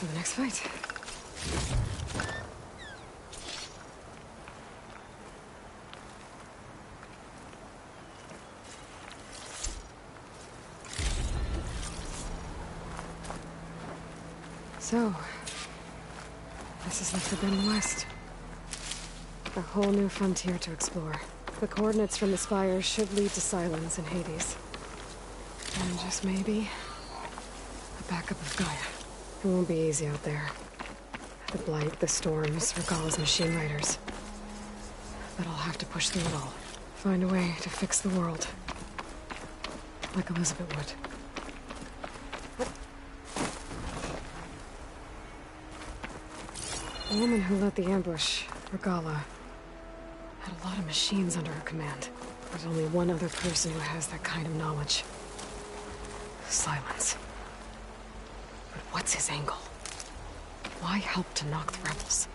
For the next fight. So, this is the Forbidden West. A whole new frontier to explore. The coordinates from the spires should lead to Silence and Hades. And just maybe, a backup of Gaia. It won't be easy out there. The Blight, the Storms, Regalla's machine riders. But I'll have to push through it all. Find a way to fix the world. Like Elizabeth would. The woman who led the ambush, Regalla, had a lot of machines under her command. There's only one other person who has that kind of knowledge. Silence. But what's his angle? Why help to knock the rebels?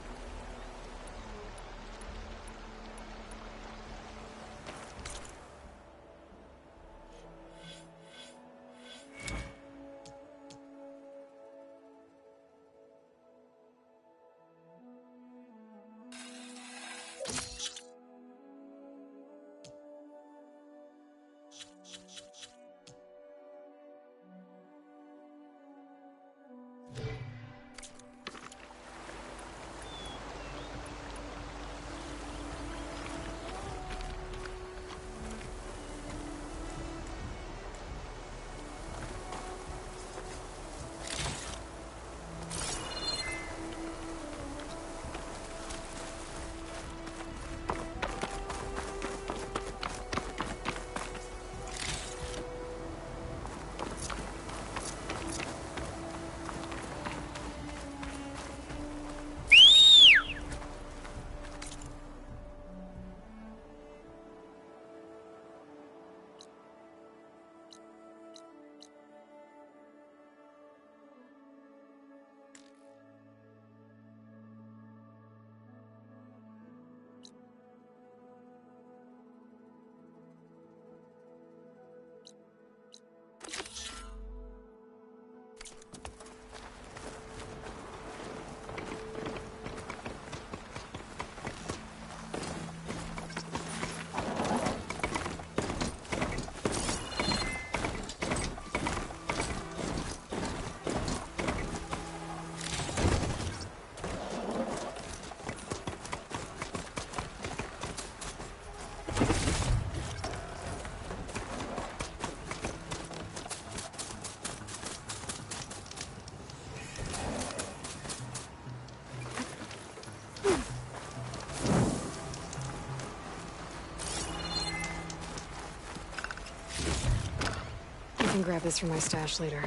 can grab this from my stash later.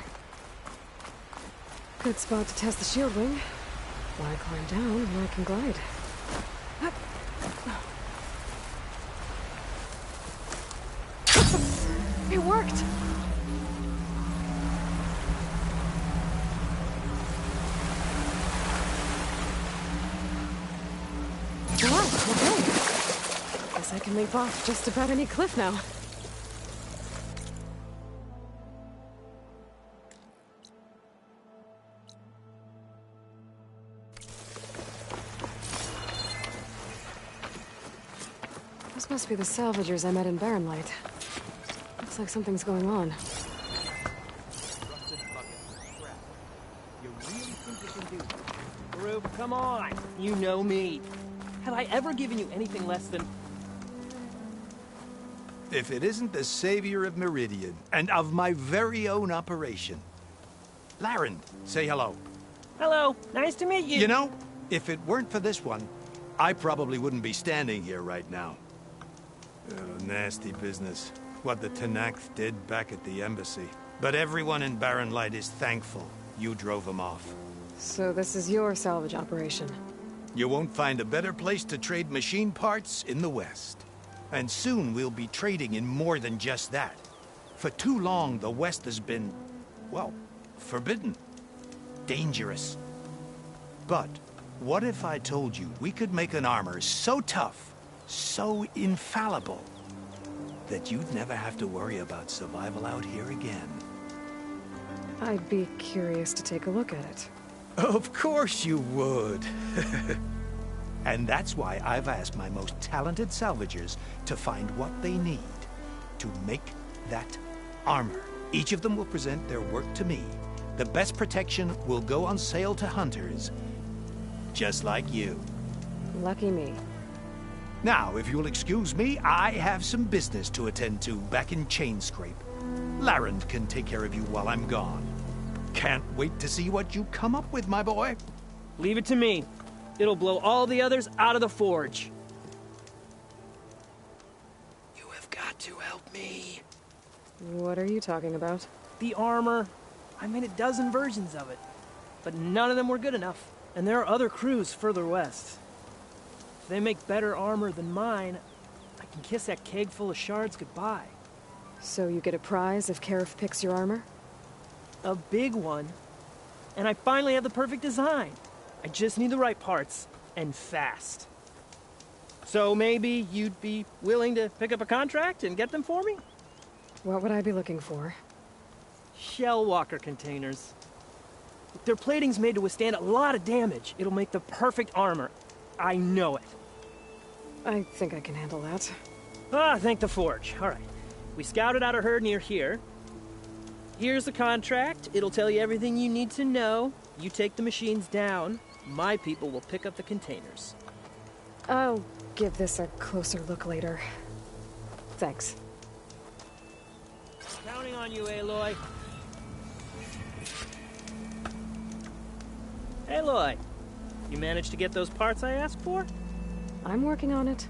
Good spot to test the shield wing. Why climb down when I can glide? Hup. It worked! Wow, okay. Guess I can leap off just about any cliff now. This must be the salvagers I met in Barren Light. Looks like something's going on. You really think you can do it? Group, come on! You know me. Have I ever given you anything less than... If it isn't the savior of Meridian, and of my very own operation. Laren, say hello. Hello, nice to meet you. You know, if it weren't for this one, I probably wouldn't be standing here right now. Oh, nasty business. What the Tenakth did back at the embassy. But everyone in Barren Light is thankful you drove them off. So this is your salvage operation? You won't find a better place to trade machine parts in the West. And soon we'll be trading in more than just that. For too long, the West has been, well, forbidden. Dangerous. But what if I told you we could make an armor so tough, so infallible, that you'd never have to worry about survival out here again? I'd be curious to take a look at it. Of course you would. And that's why I've asked my most talented salvagers to find what they need to make that armor. Each of them will present their work to me. The best protection will go on sale to hunters, just like you. Lucky me. Now, if you'll excuse me, I have some business to attend to back in Chainscrape. Laren can take care of you while I'm gone. Can't wait to see what you come up with, my boy. Leave it to me. It'll blow all the others out of the forge. You have got to help me. What are you talking about? The armor. I made a dozen versions of it, but none of them were good enough. And there are other crews further west. If they make better armor than mine, I can kiss that keg full of shards goodbye. So you get a prize if Karif picks your armor? A big one. And I finally have the perfect design. I just need the right parts, and fast. So maybe you'd be willing to pick up a contract and get them for me? What would I be looking for? Shell walker containers. Their plating's made to withstand a lot of damage. It'll make the perfect armor. I know it. I think I can handle that. Ah, thank the forge. All right. We scouted out a herd near here. Here's the contract. It'll tell you everything you need to know. You take the machines down. My people will pick up the containers. I'll give this a closer look later. Thanks. Counting on you, Aloy. Aloy, you managed to get those parts I asked for? I'm working on it.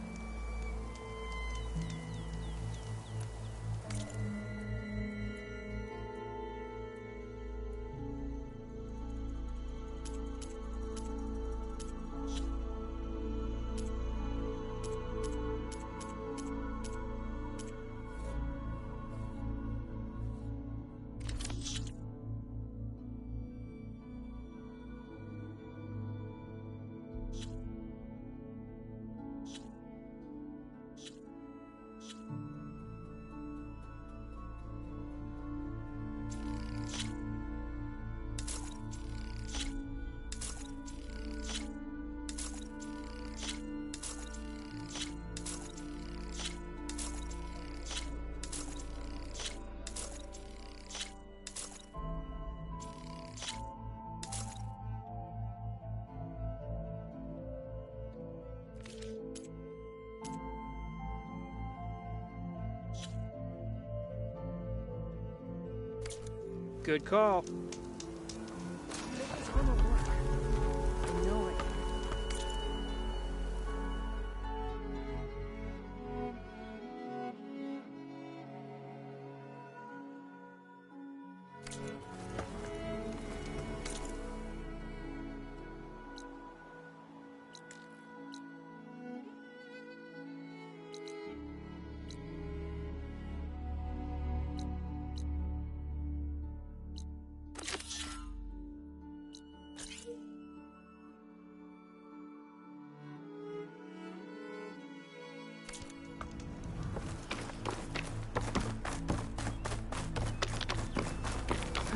Good call.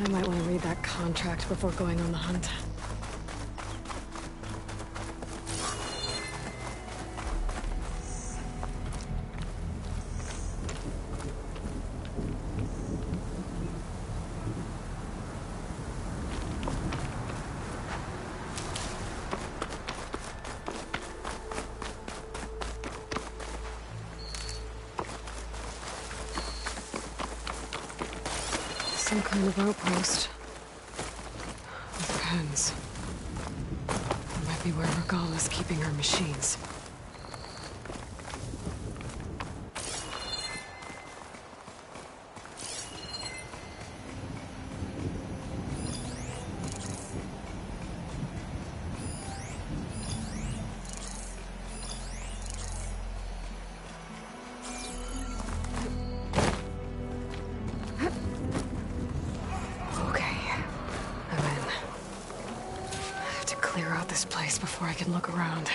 I might want to read that contract before going on the hunt. Some kind of outpost. With pens. That might be where Regala's keeping her machines. Before I can look around.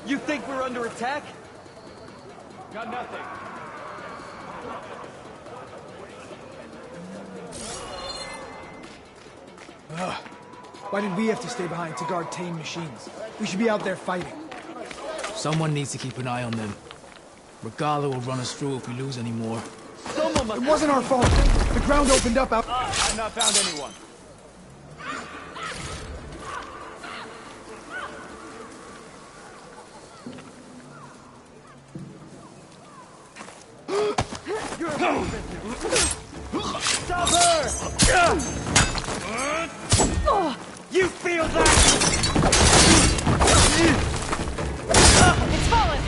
You think we're under attack? Got nothing. Ugh. Why did we have to stay behind to guard tame machines? We should be out there fighting. Someone needs to keep an eye on them. Regala will run us through if we lose any more. It wasn't our fault. The ground opened up out. I've not found anyone. Stop her! You feel that? It's fallen!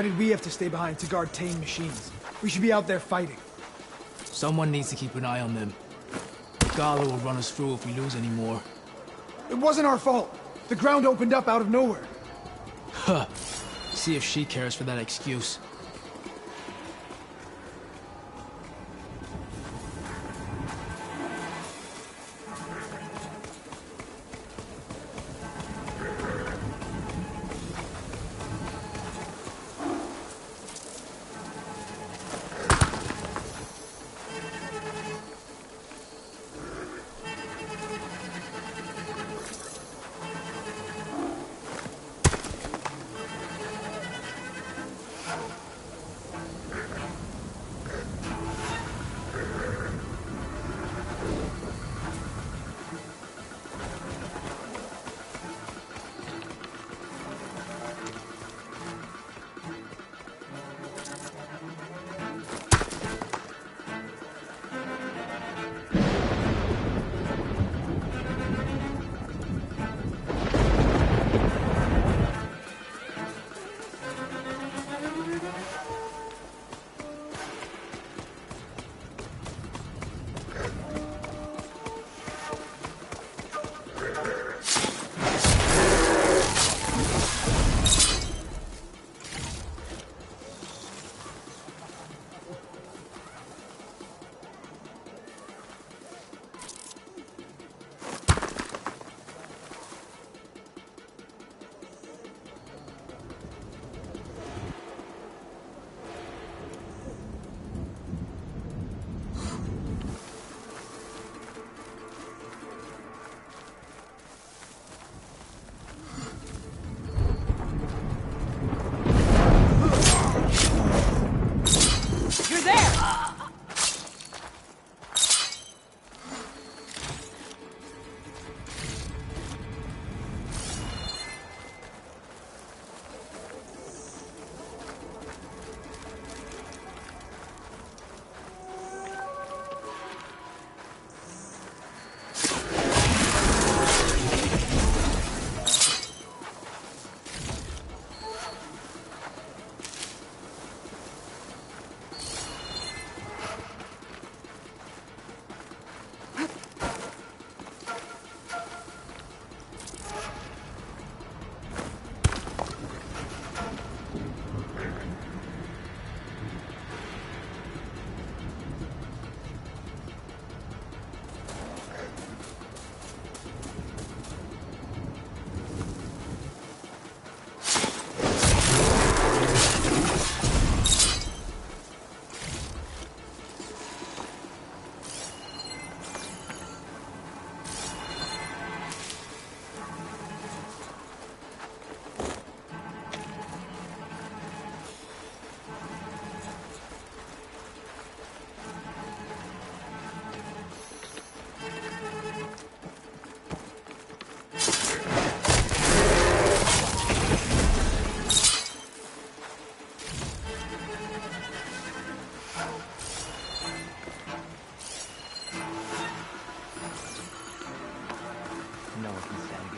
Why did we have to stay behind to guard tame machines? We should be out there fighting. Someone needs to keep an eye on them. Gala will run us through if we lose any more. It wasn't our fault. The ground opened up out of nowhere. Huh. See if she cares for that excuse.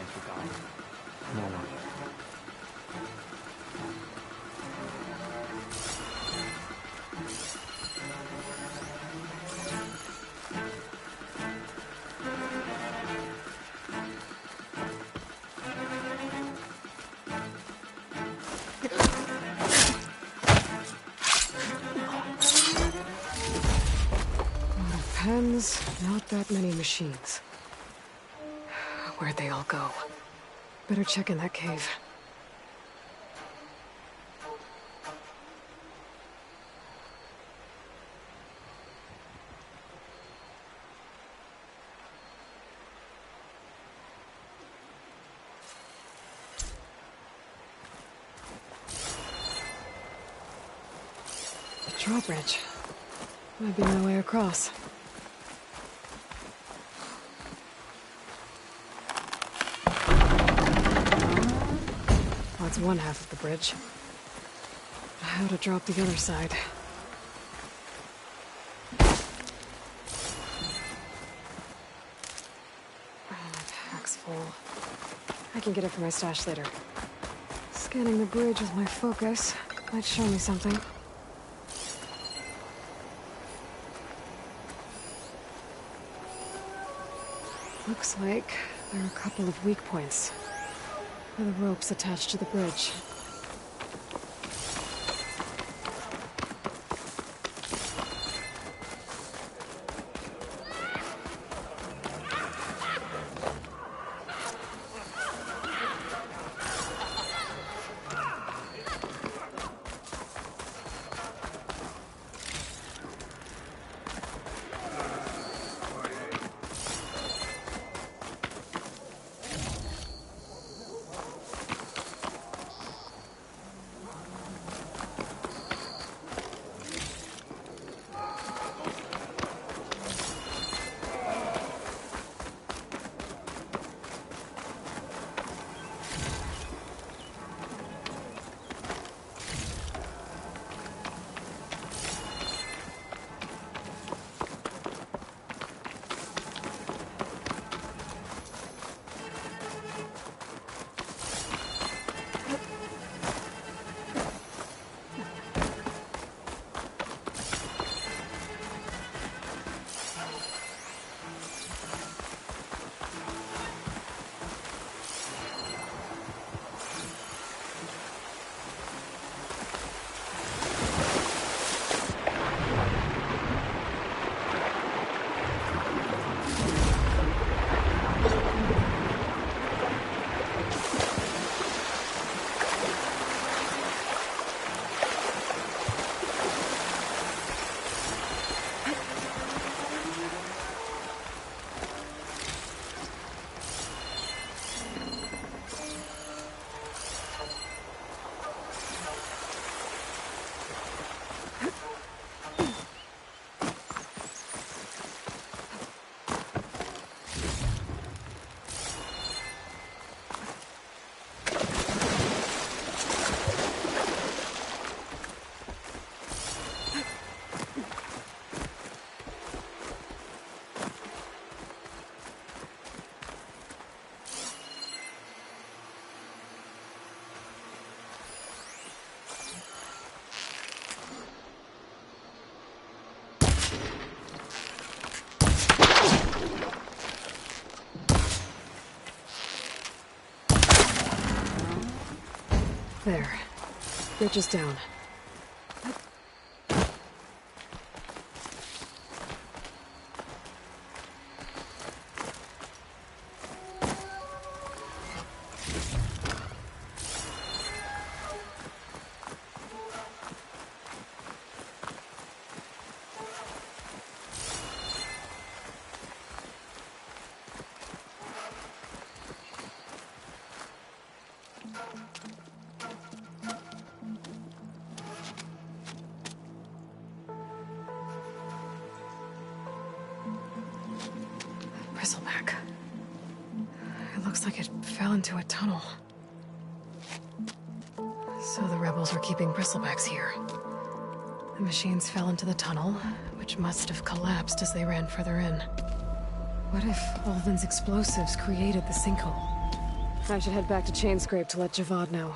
against Regala. No one. Pens, not that many machines. Where'd they all go? Better check in that cave. The drawbridge. Might be my way across. That's one half of the bridge. How to drop the other side. Oh, my pack's full. I can get it for my stash later. Scanning the bridge with my focus might show me something. Looks like there are a couple of weak points. Where the ropes attached to the bridge. There. Bridge is down. Bristleback. It looks like it fell into a tunnel. So the rebels were keeping bristlebacks here. The machines fell into the tunnel, which must have collapsed as they ran further in. What if Ulvin's explosives created the sinkhole? I should head back to Chainscrape to let Javad know.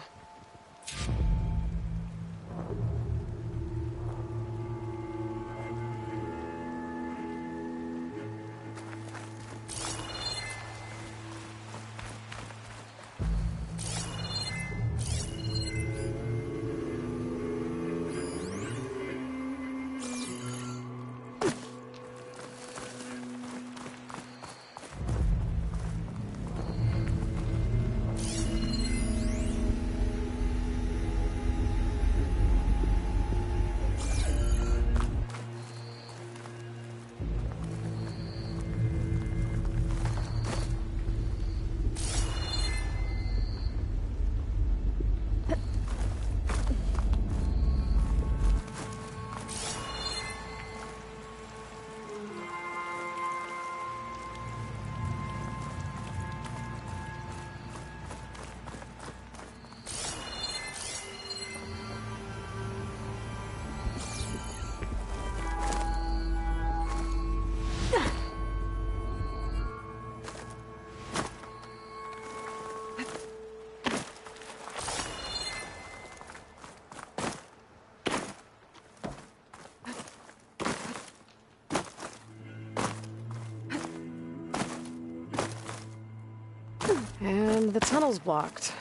And the tunnel's blocked.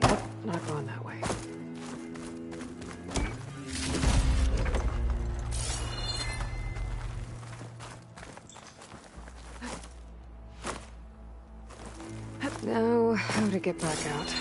Yep, not going that way. Now, how to get back out?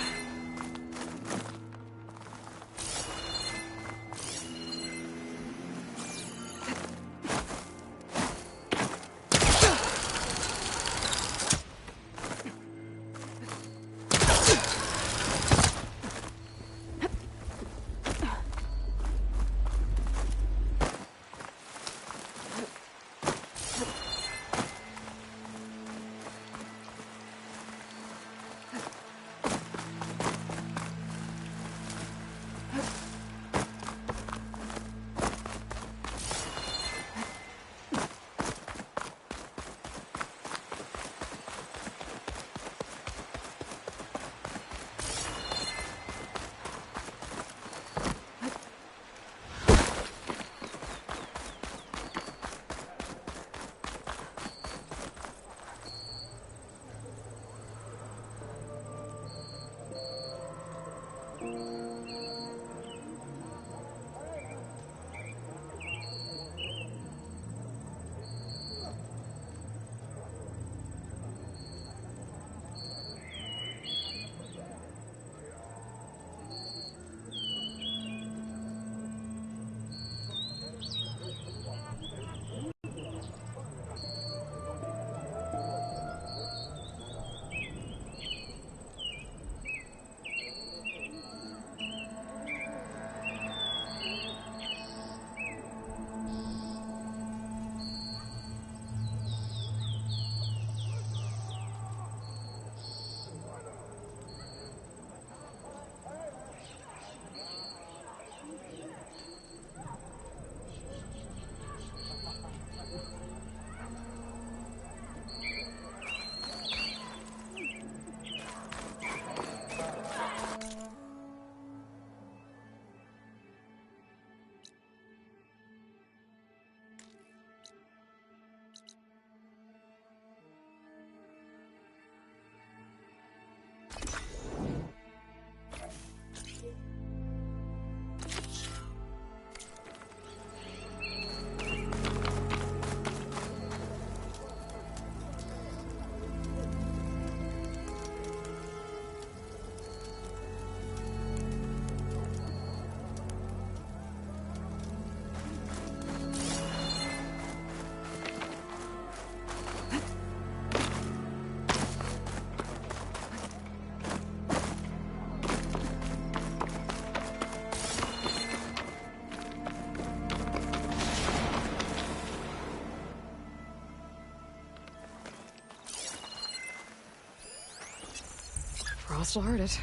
Frost will hurt it.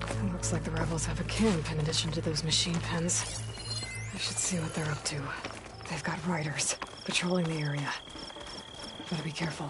It looks like the rebels have a camp in addition to those machine pens. I should see what they're up to. They've got riders patrolling the area. Better be careful.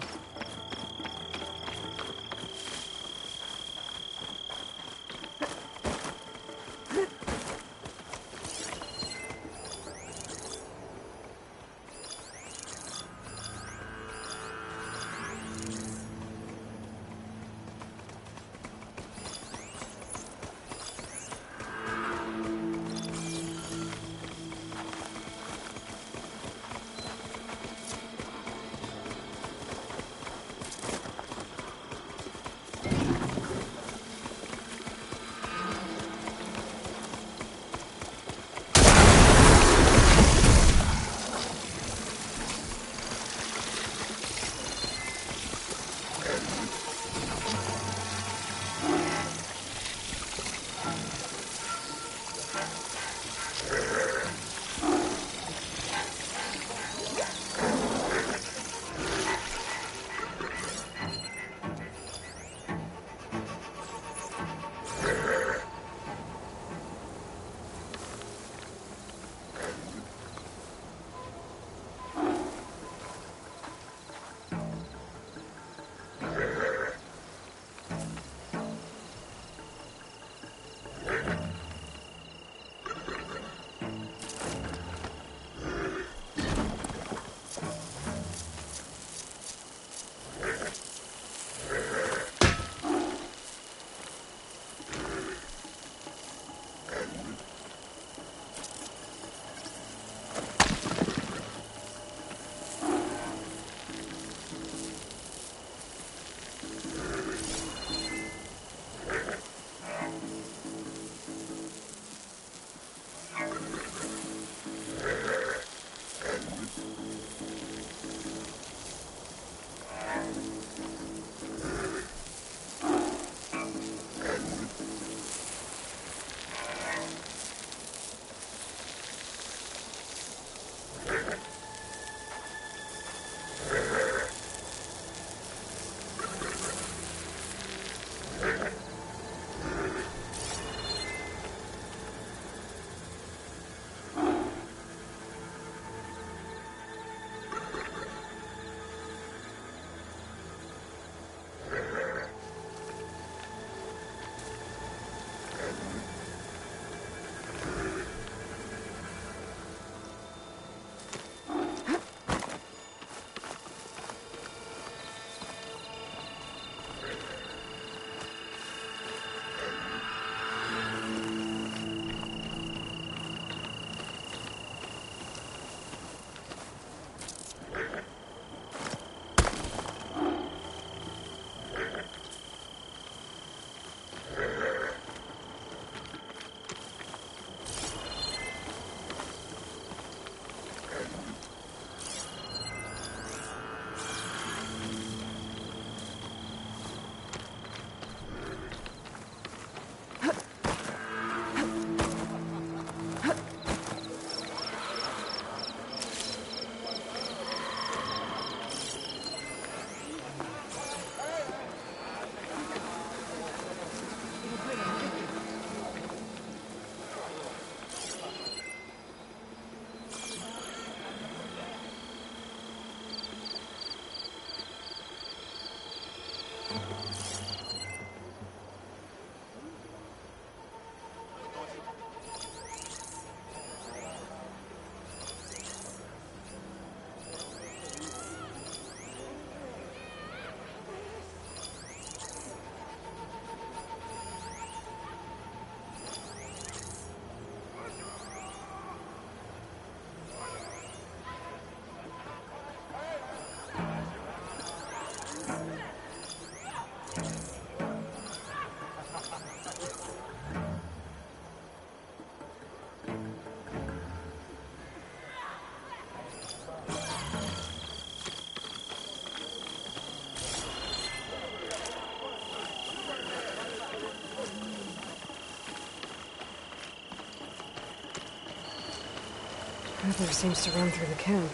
River seems to run through the camp.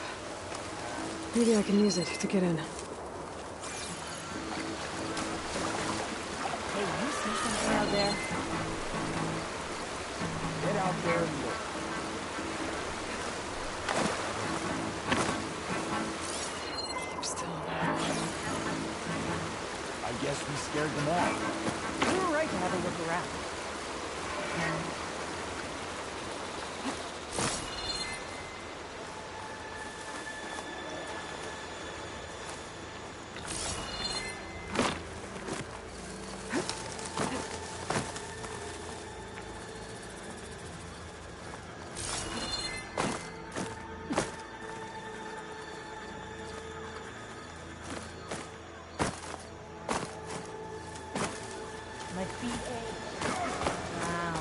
Maybe I can use it to get in. Hey, you see something out there? Get out there and look. guess we scared them off. You were right to have a look around. My feet ache. Wow.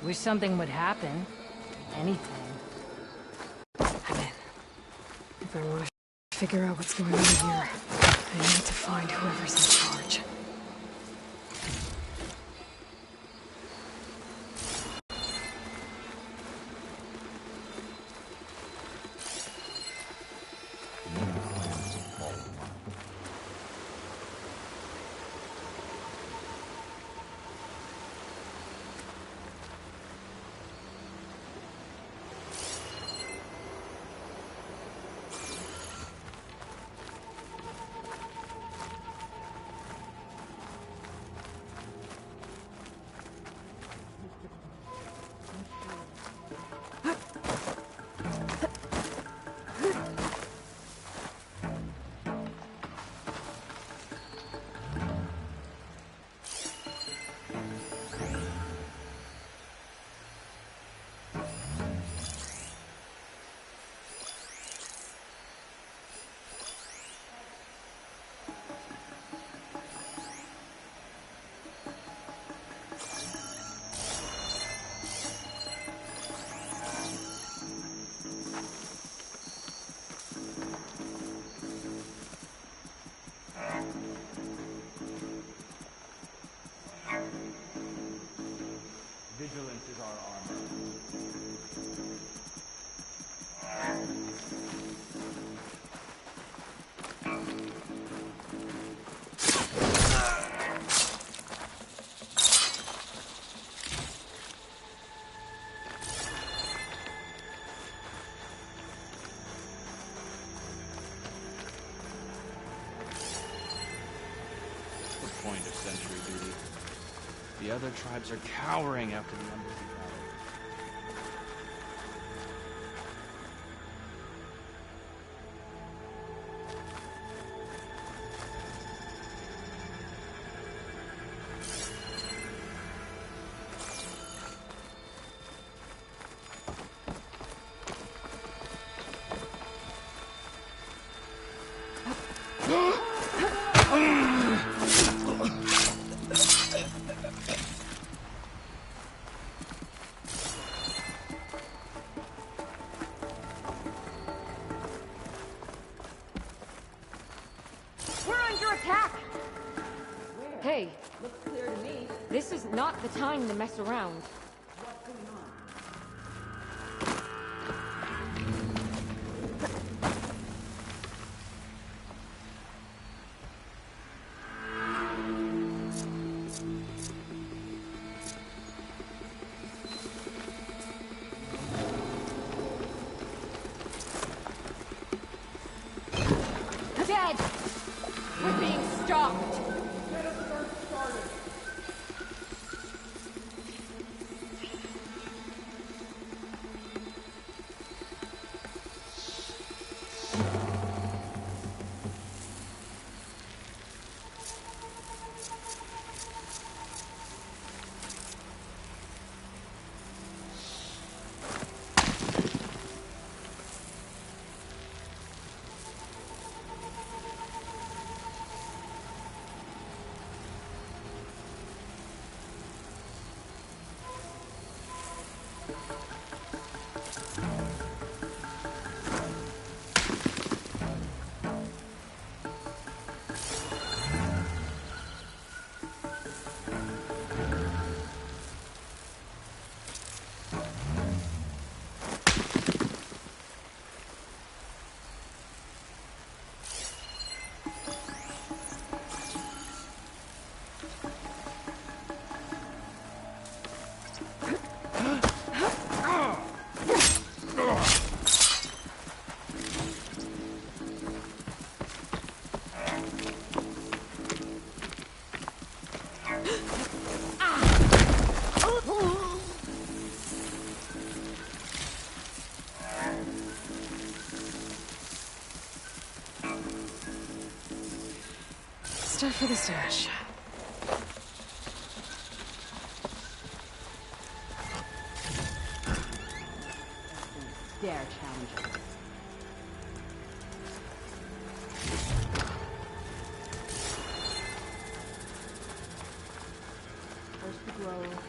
Wish something would happen. Anything. I'm in. If I want to figure out what's going on here, I need to find whoever's in charge. Vigilance is our armor. What's the point of sentry duty? The other tribes are cowering after the Embassy battle. Hey, looks clear to me. This is not the time to mess around. What's going on? Dead! We're being stalked! Get us started! stuff for the stash. Dare challenger. First the grove.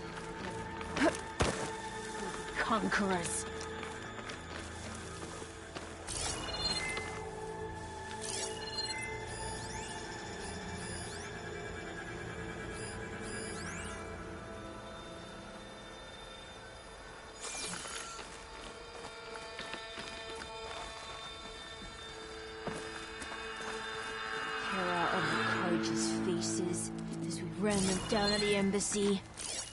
Conquerors. Faces as we ran them down at the embassy.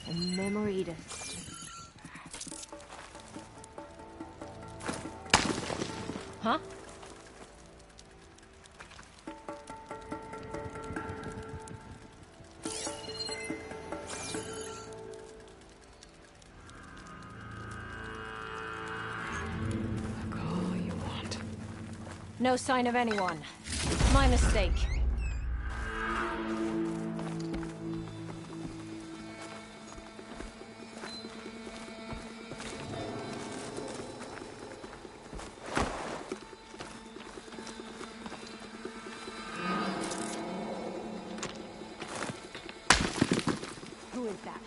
A memory to... Huh? Look all you want. No sign of anyone. My mistake. Who is that?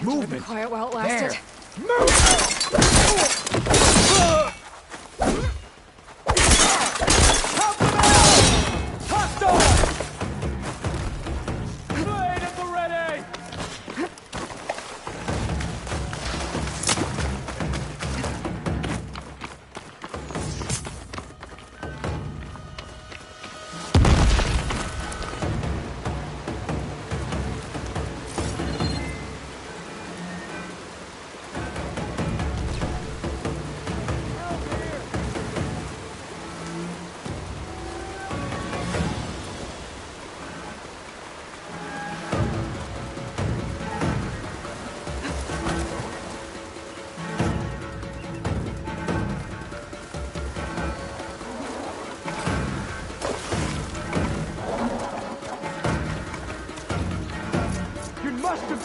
Movement. Quiet while it lasted. There. Move!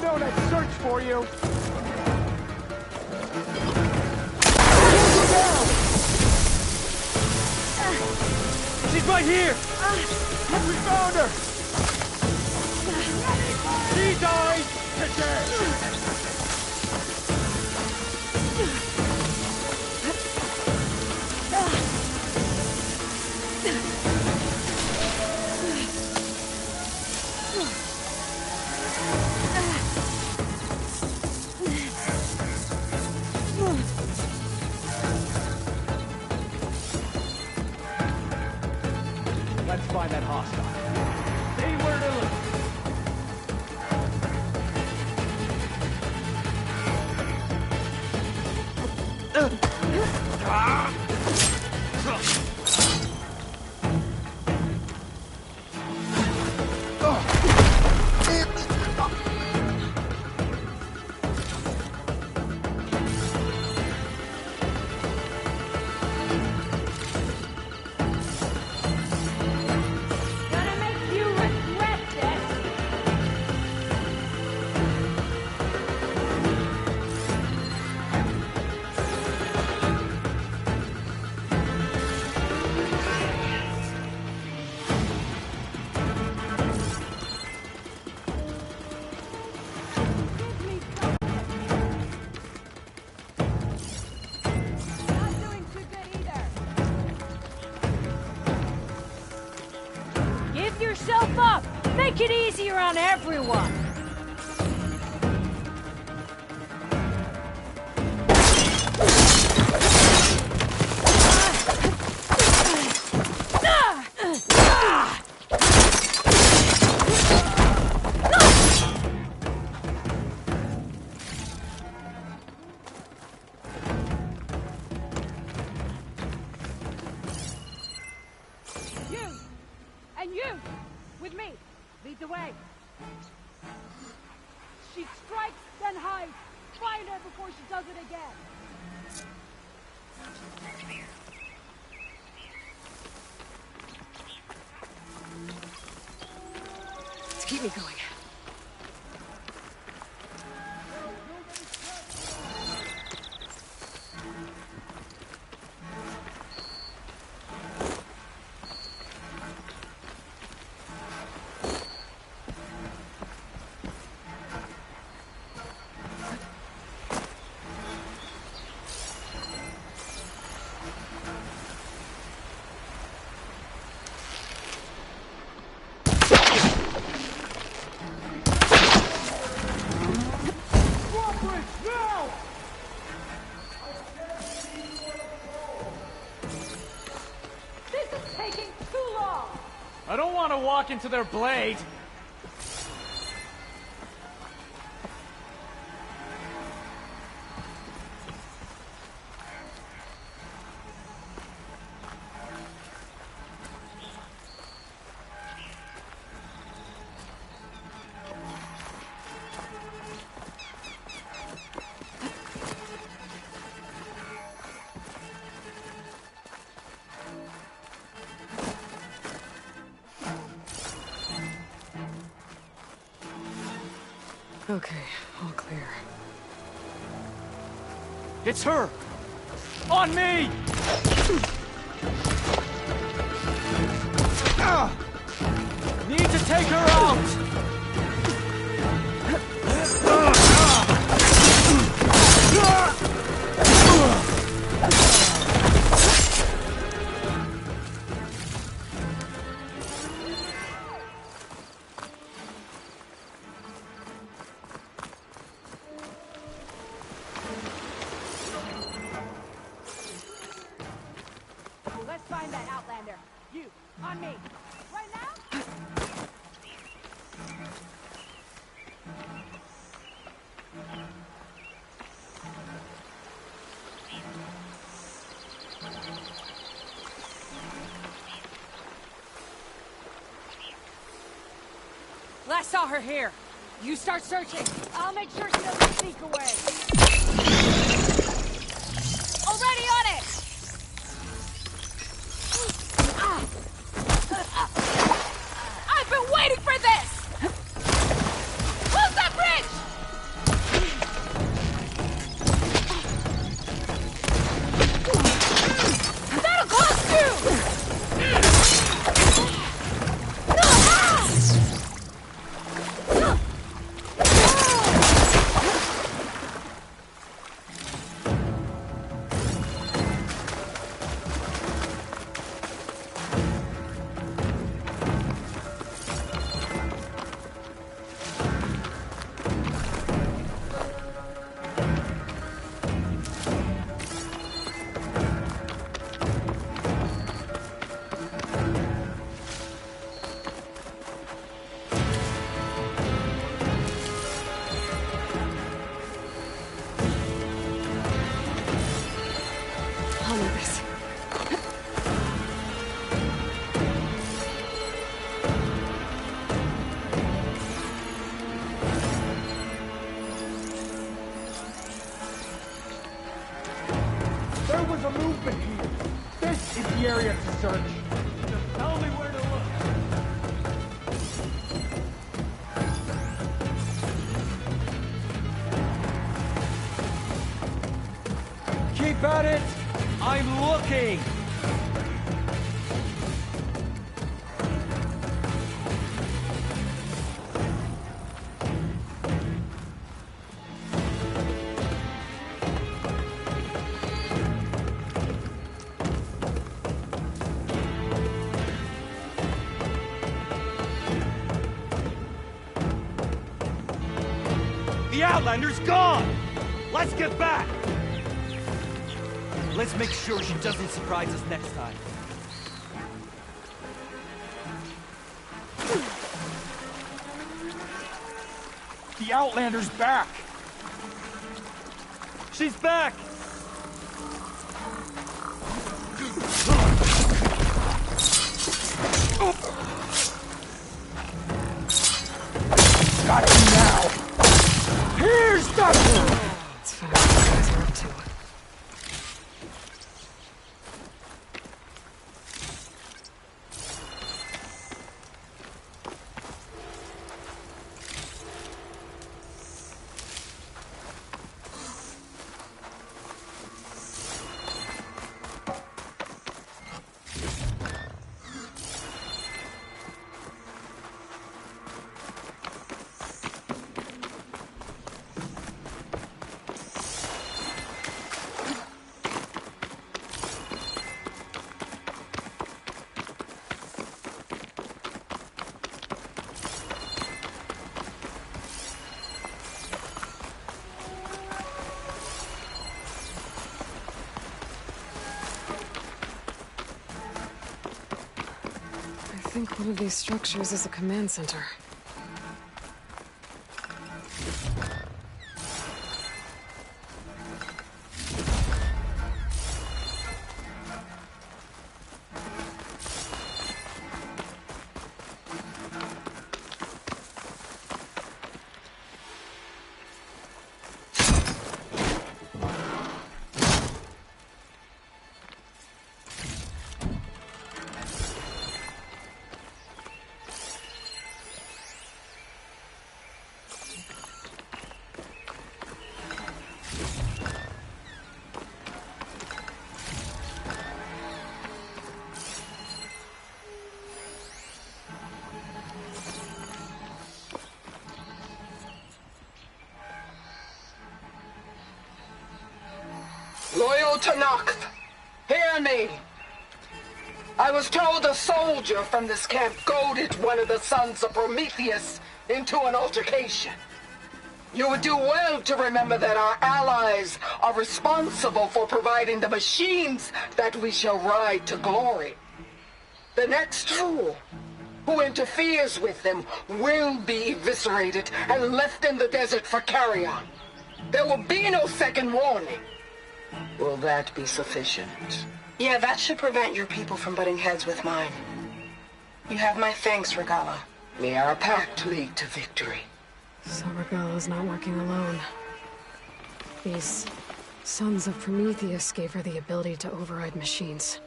known I'd search for you. She's right here! We found her! She died today! Let's find that hostile. Stay where to look. Make it easier on everyone! To keep me going. I don't want to walk into their blade. Okay, all clear. It's her! On me! Need to take her out! Let's find that Outlander. You, on me. Right now? Last saw her here. You start searching. I'll make sure she doesn't sneak away. Already on it! I've been waiting for this! Close that bridge! That'll cost you! I'll need this. There was a movement here. This is the area to search. Just tell me where to look. Keep at it. I'm looking. The Outlander's gone! Let's get back! Let's make sure she doesn't surprise us next time. The Outlander's back! She's back! Got him now! Here's the... It's fine. What you guys are up to. I think one of these structures is a command center. Loyal Tanakh, hear me. I was told a soldier from this camp goaded one of the sons of Prometheus into an altercation. You would do well to remember that our allies are responsible for providing the machines that we shall ride to glory. The next fool who interferes with them will be eviscerated and left in the desert for carrion. There will be no second warning. Will that be sufficient? Yeah, that should prevent your people from butting heads with mine. You have my thanks, Regala. May our pact lead to victory. So Regala's not working alone. These sons of Prometheus gave her the ability to override machines.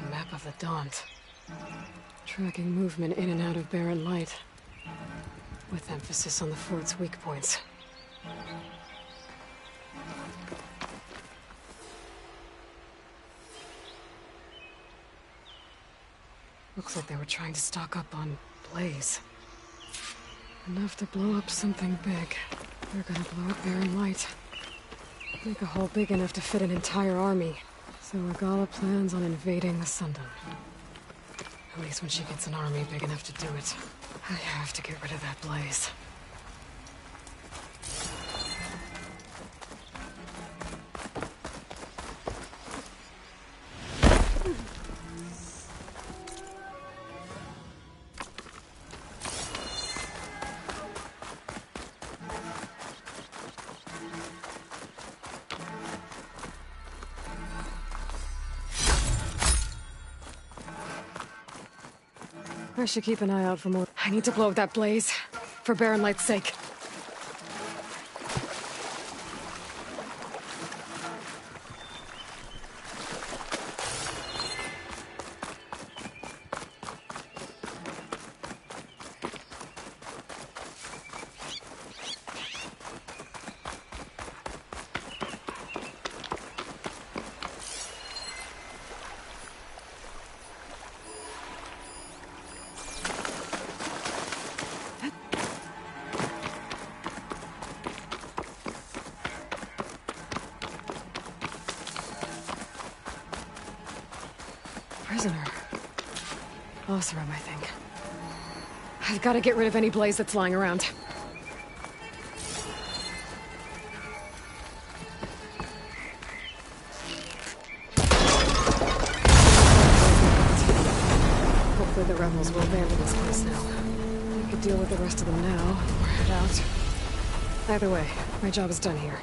The map of the Daunt. Tracking movement in and out of barren light, with emphasis on the fort's weak points. Looks like they were trying to stock up on blaze. Enough to blow up something big. They're gonna blow up barren light. Make a hole big enough to fit an entire army. So Regala plans on invading the Sundom. At least when she gets an army big enough to do it. I have to get rid of that blaze. I should keep an eye out for more. I need to blow up that blaze. For Barren Light's sake. Oseram, I think. I've got to get rid of any blaze that's lying around. Hopefully the rebels will abandon this place now. I could deal with the rest of them now, or head out. Either way, my job is done here.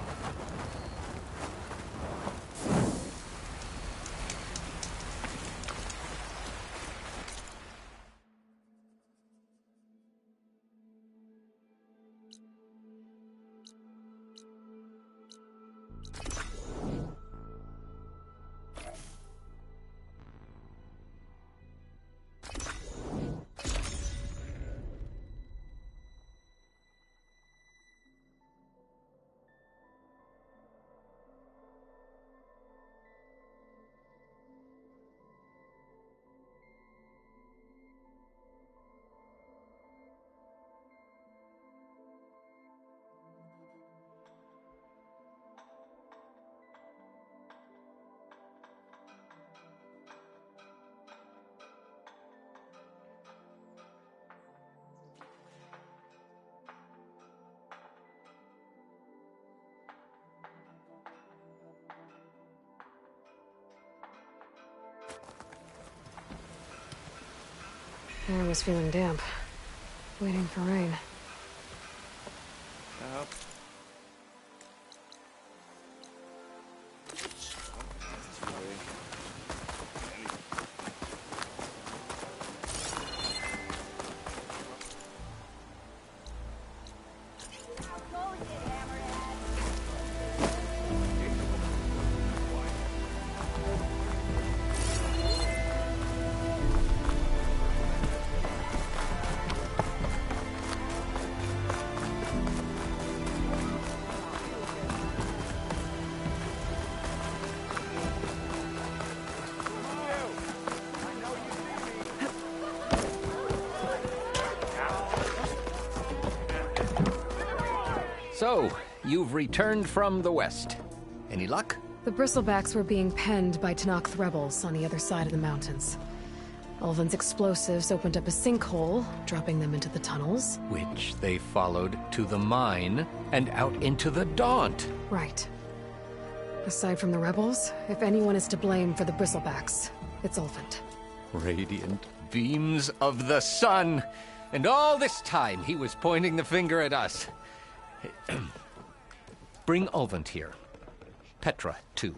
I was feeling damp. Waiting for rain. So, you've returned from the west. Any luck? The bristlebacks were being penned by Tenakth rebels on the other side of the mountains. Ulvin's explosives opened up a sinkhole, dropping them into the tunnels. Which they followed to the mine and out into the Daunt. Right. Aside from the rebels, if anyone is to blame for the bristlebacks, it's Ulvin. Radiant beams of the sun! And all this time he was pointing the finger at us. Bring Ulvin here. Petra, too.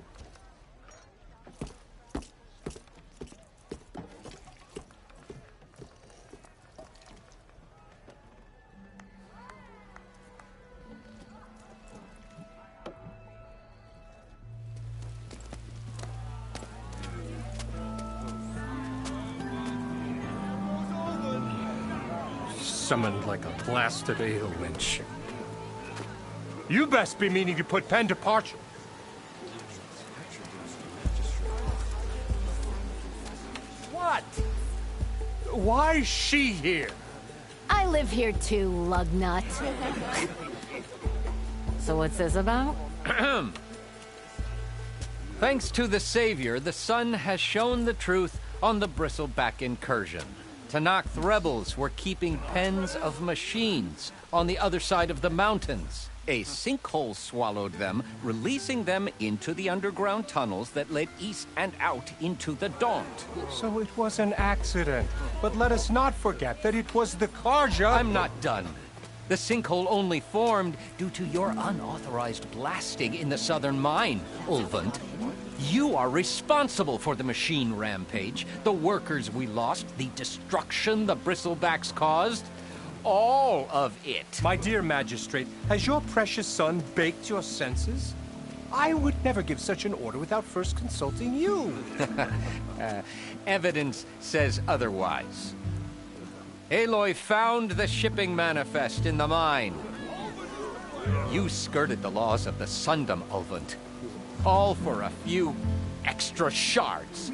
Summoned like a blasted ale winch. You best be meaning to put pen to parchment. What? Why is she here? I live here too, lugnut. So what's this about? Thanks to the Savior, the sun has shown the truth on the bristleback incursion. Tenakth rebels were keeping pens of machines on the other side of the mountains. A sinkhole swallowed them, releasing them into the underground tunnels that led east and out into the Daunt. So it was an accident. But let us not forget that it was the Karja... I'm not done. The sinkhole only formed due to your unauthorized blasting in the southern mine, Ulvin. You are responsible for the machine rampage, the workers we lost, the destruction the bristlebacks caused. All of it. My dear magistrate, has your precious son baked your senses? I would never give such an order without first consulting you. Evidence says otherwise. Aloy found the shipping manifest in the mine. You skirted the laws of the Sundom, Ulvin. All for a few extra shards.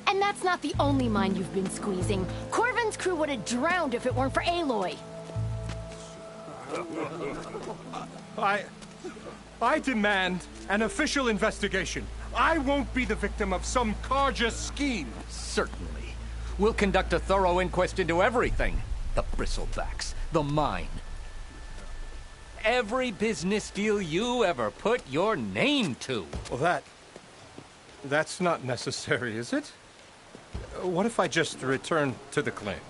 And that's not the only mine you've been squeezing. Corvin's crew would have drowned if it weren't for Aloy. I demand an official investigation. I won't be the victim of some Karja scheme. Certainly. We'll conduct a thorough inquest into everything. The bristlebacks, the mine. Every business deal you ever put your name to. Well, that's not necessary, is it? What if I just return to the claim?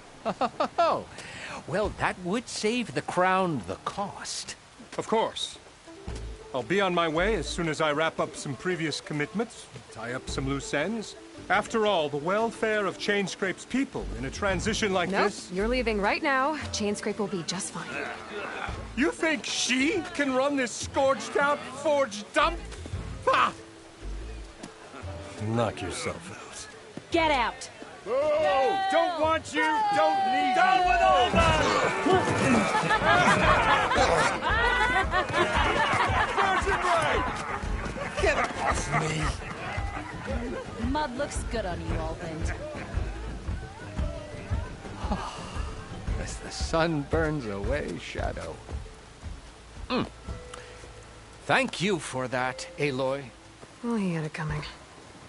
Oh, well, that would save the crown the cost. Of course. I'll be on my way as soon as I wrap up some previous commitments, tie up some loose ends. After all, the welfare of Chainscrape's people in a transition like this... Nope, you're leaving right now. Chainscrape will be just fine. You think she can run this scorched-out, forged dump? Ha! Knock yourself out. Get out! Oh, don't want you, don't need Down with all that! Get off me! Mud looks good on you, Alvin. As the sun burns away shadow. Thank you for that, Aloy. Oh, he had it coming.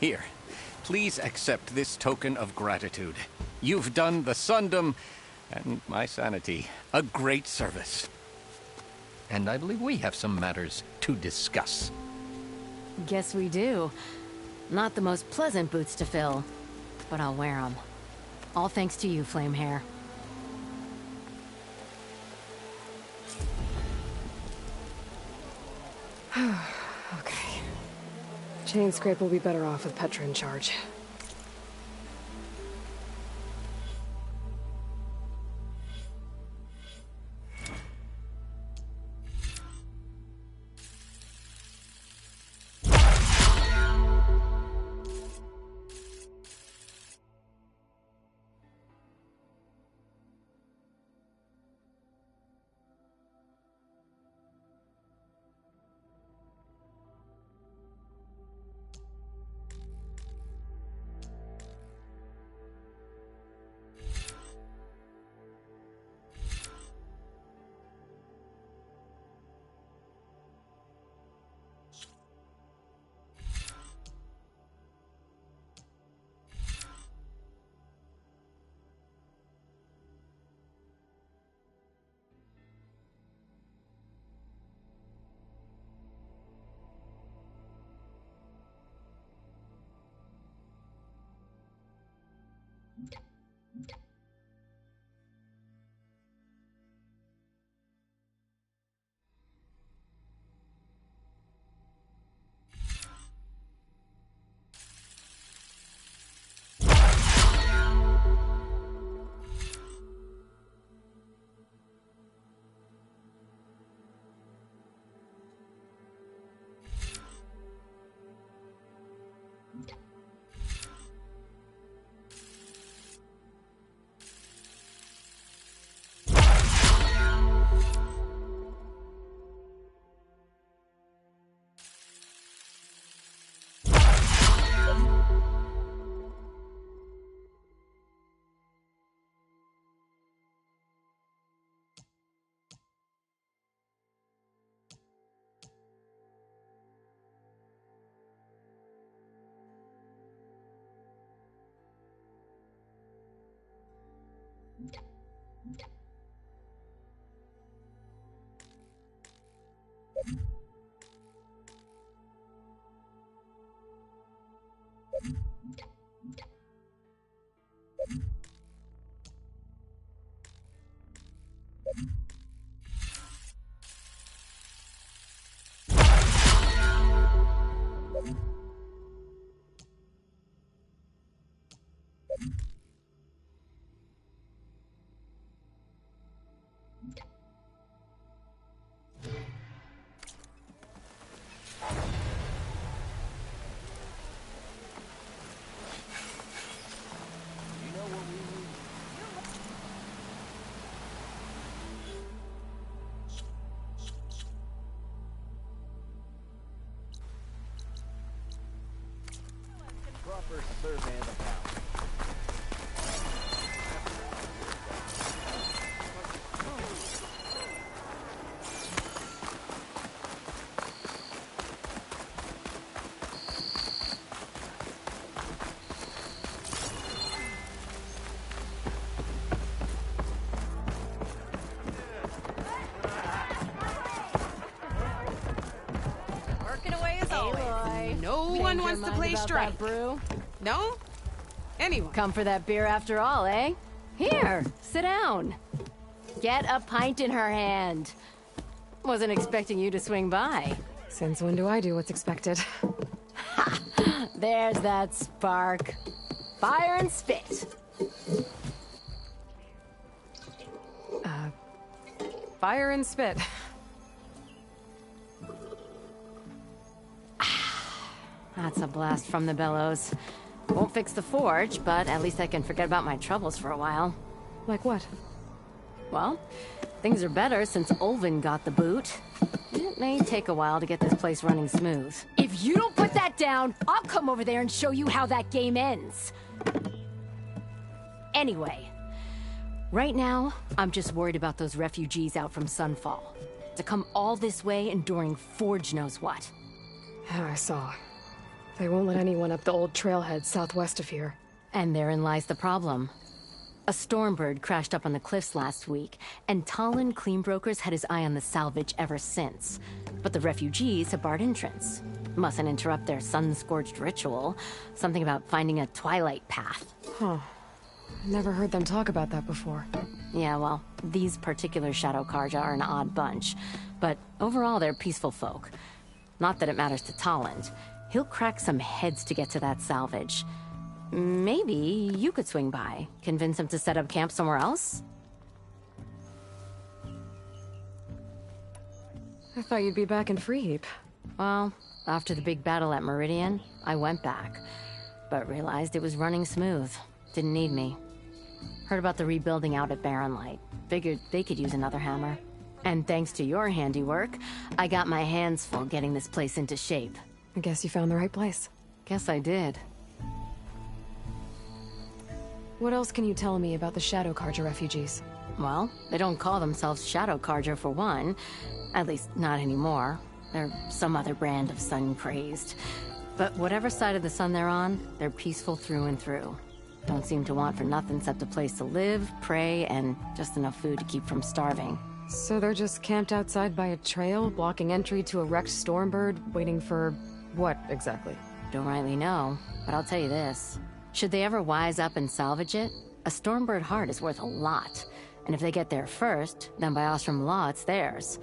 Here, please accept this token of gratitude. You've done the Sundom, and my sanity, a great service. And I believe we have some matters to discuss. Guess we do. Not the most pleasant boots to fill, but I'll wear them. All thanks to you, Flamehair. Okay. Chainscrape will be better off with Petra in charge. Changed wants your to mind play about straight. that brew? No? Anyone? Come for that beer after all, eh? Here, sit down. Get a pint in her hand. Wasn't expecting you to swing by. Since when do I do what's expected? Ha! There's that spark. Fire and spit. Fire and spit. That's a blast from the bellows. Won't fix the forge, but at least I can forget about my troubles for a while. Like what? Well, things are better since Olvin got the boot. It may take a while to get this place running smooth. If you don't put that down, I'll come over there and show you how that game ends. Anyway, right now, I'm just worried about those refugees out from Sunfall. To come all this way enduring Forge knows what. I saw. They won't let anyone up the old trailhead southwest of here. And therein lies the problem. A Stormbird crashed up on the cliffs last week, and Talon Cleanbrokers had his eye on the salvage ever since. But the refugees have barred entrance. Mustn't interrupt their sun-scorched ritual. Something about finding a twilight path. Huh. Never heard them talk about that before. Yeah, well, these particular Shadow Karja are an odd bunch. But overall, they're peaceful folk. Not that it matters to Talon. He'll crack some heads to get to that salvage. Maybe you could swing by, convince him to set up camp somewhere else? I thought you'd be back in Freeheap. Well, after the big battle at Meridian, I went back. But realized it was running smooth. Didn't need me. Heard about the rebuilding out at Barren Light. Figured they could use another hammer. And thanks to your handiwork, I got my hands full getting this place into shape. I guess you found the right place. Guess I did. What else can you tell me about the Shadow Karja refugees? Well, they don't call themselves Shadow Karja for one. At least, not anymore. They're some other brand of sun-crazed. But whatever side of the sun they're on, they're peaceful through and through. Don't seem to want for nothing except a place to live, pray, and just enough food to keep from starving. So they're just camped outside by a trail, blocking entry to a wrecked Stormbird, waiting for... what, exactly? Don't rightly know, but I'll tell you this. Should they ever wise up and salvage it, a Stormbird heart is worth a lot. And if they get there first, then by Ostrom law, it's theirs.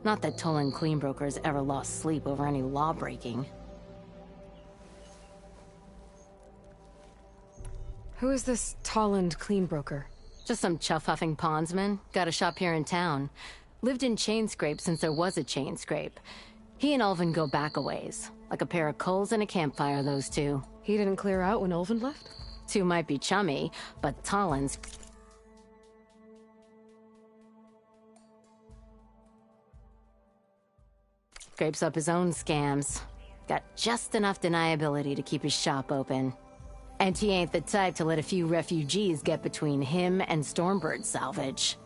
Not that Tolan Cleanbrokers ever lost sleep over any law-breaking. Who is this Tolland Cleanbroker? Just some chuff-huffing pondsman. Got a shop here in town. Lived in Chainscrape since there was a Chainscrape. He and Ulvin go back a ways. Like a pair of coals and a campfire, those two. He didn't clear out when Ulvin left? Two might be chummy, but Talon's... scrapes up his own scams. Got just enough deniability to keep his shop open. And he ain't the type to let a few refugees get between him and Stormbird salvage.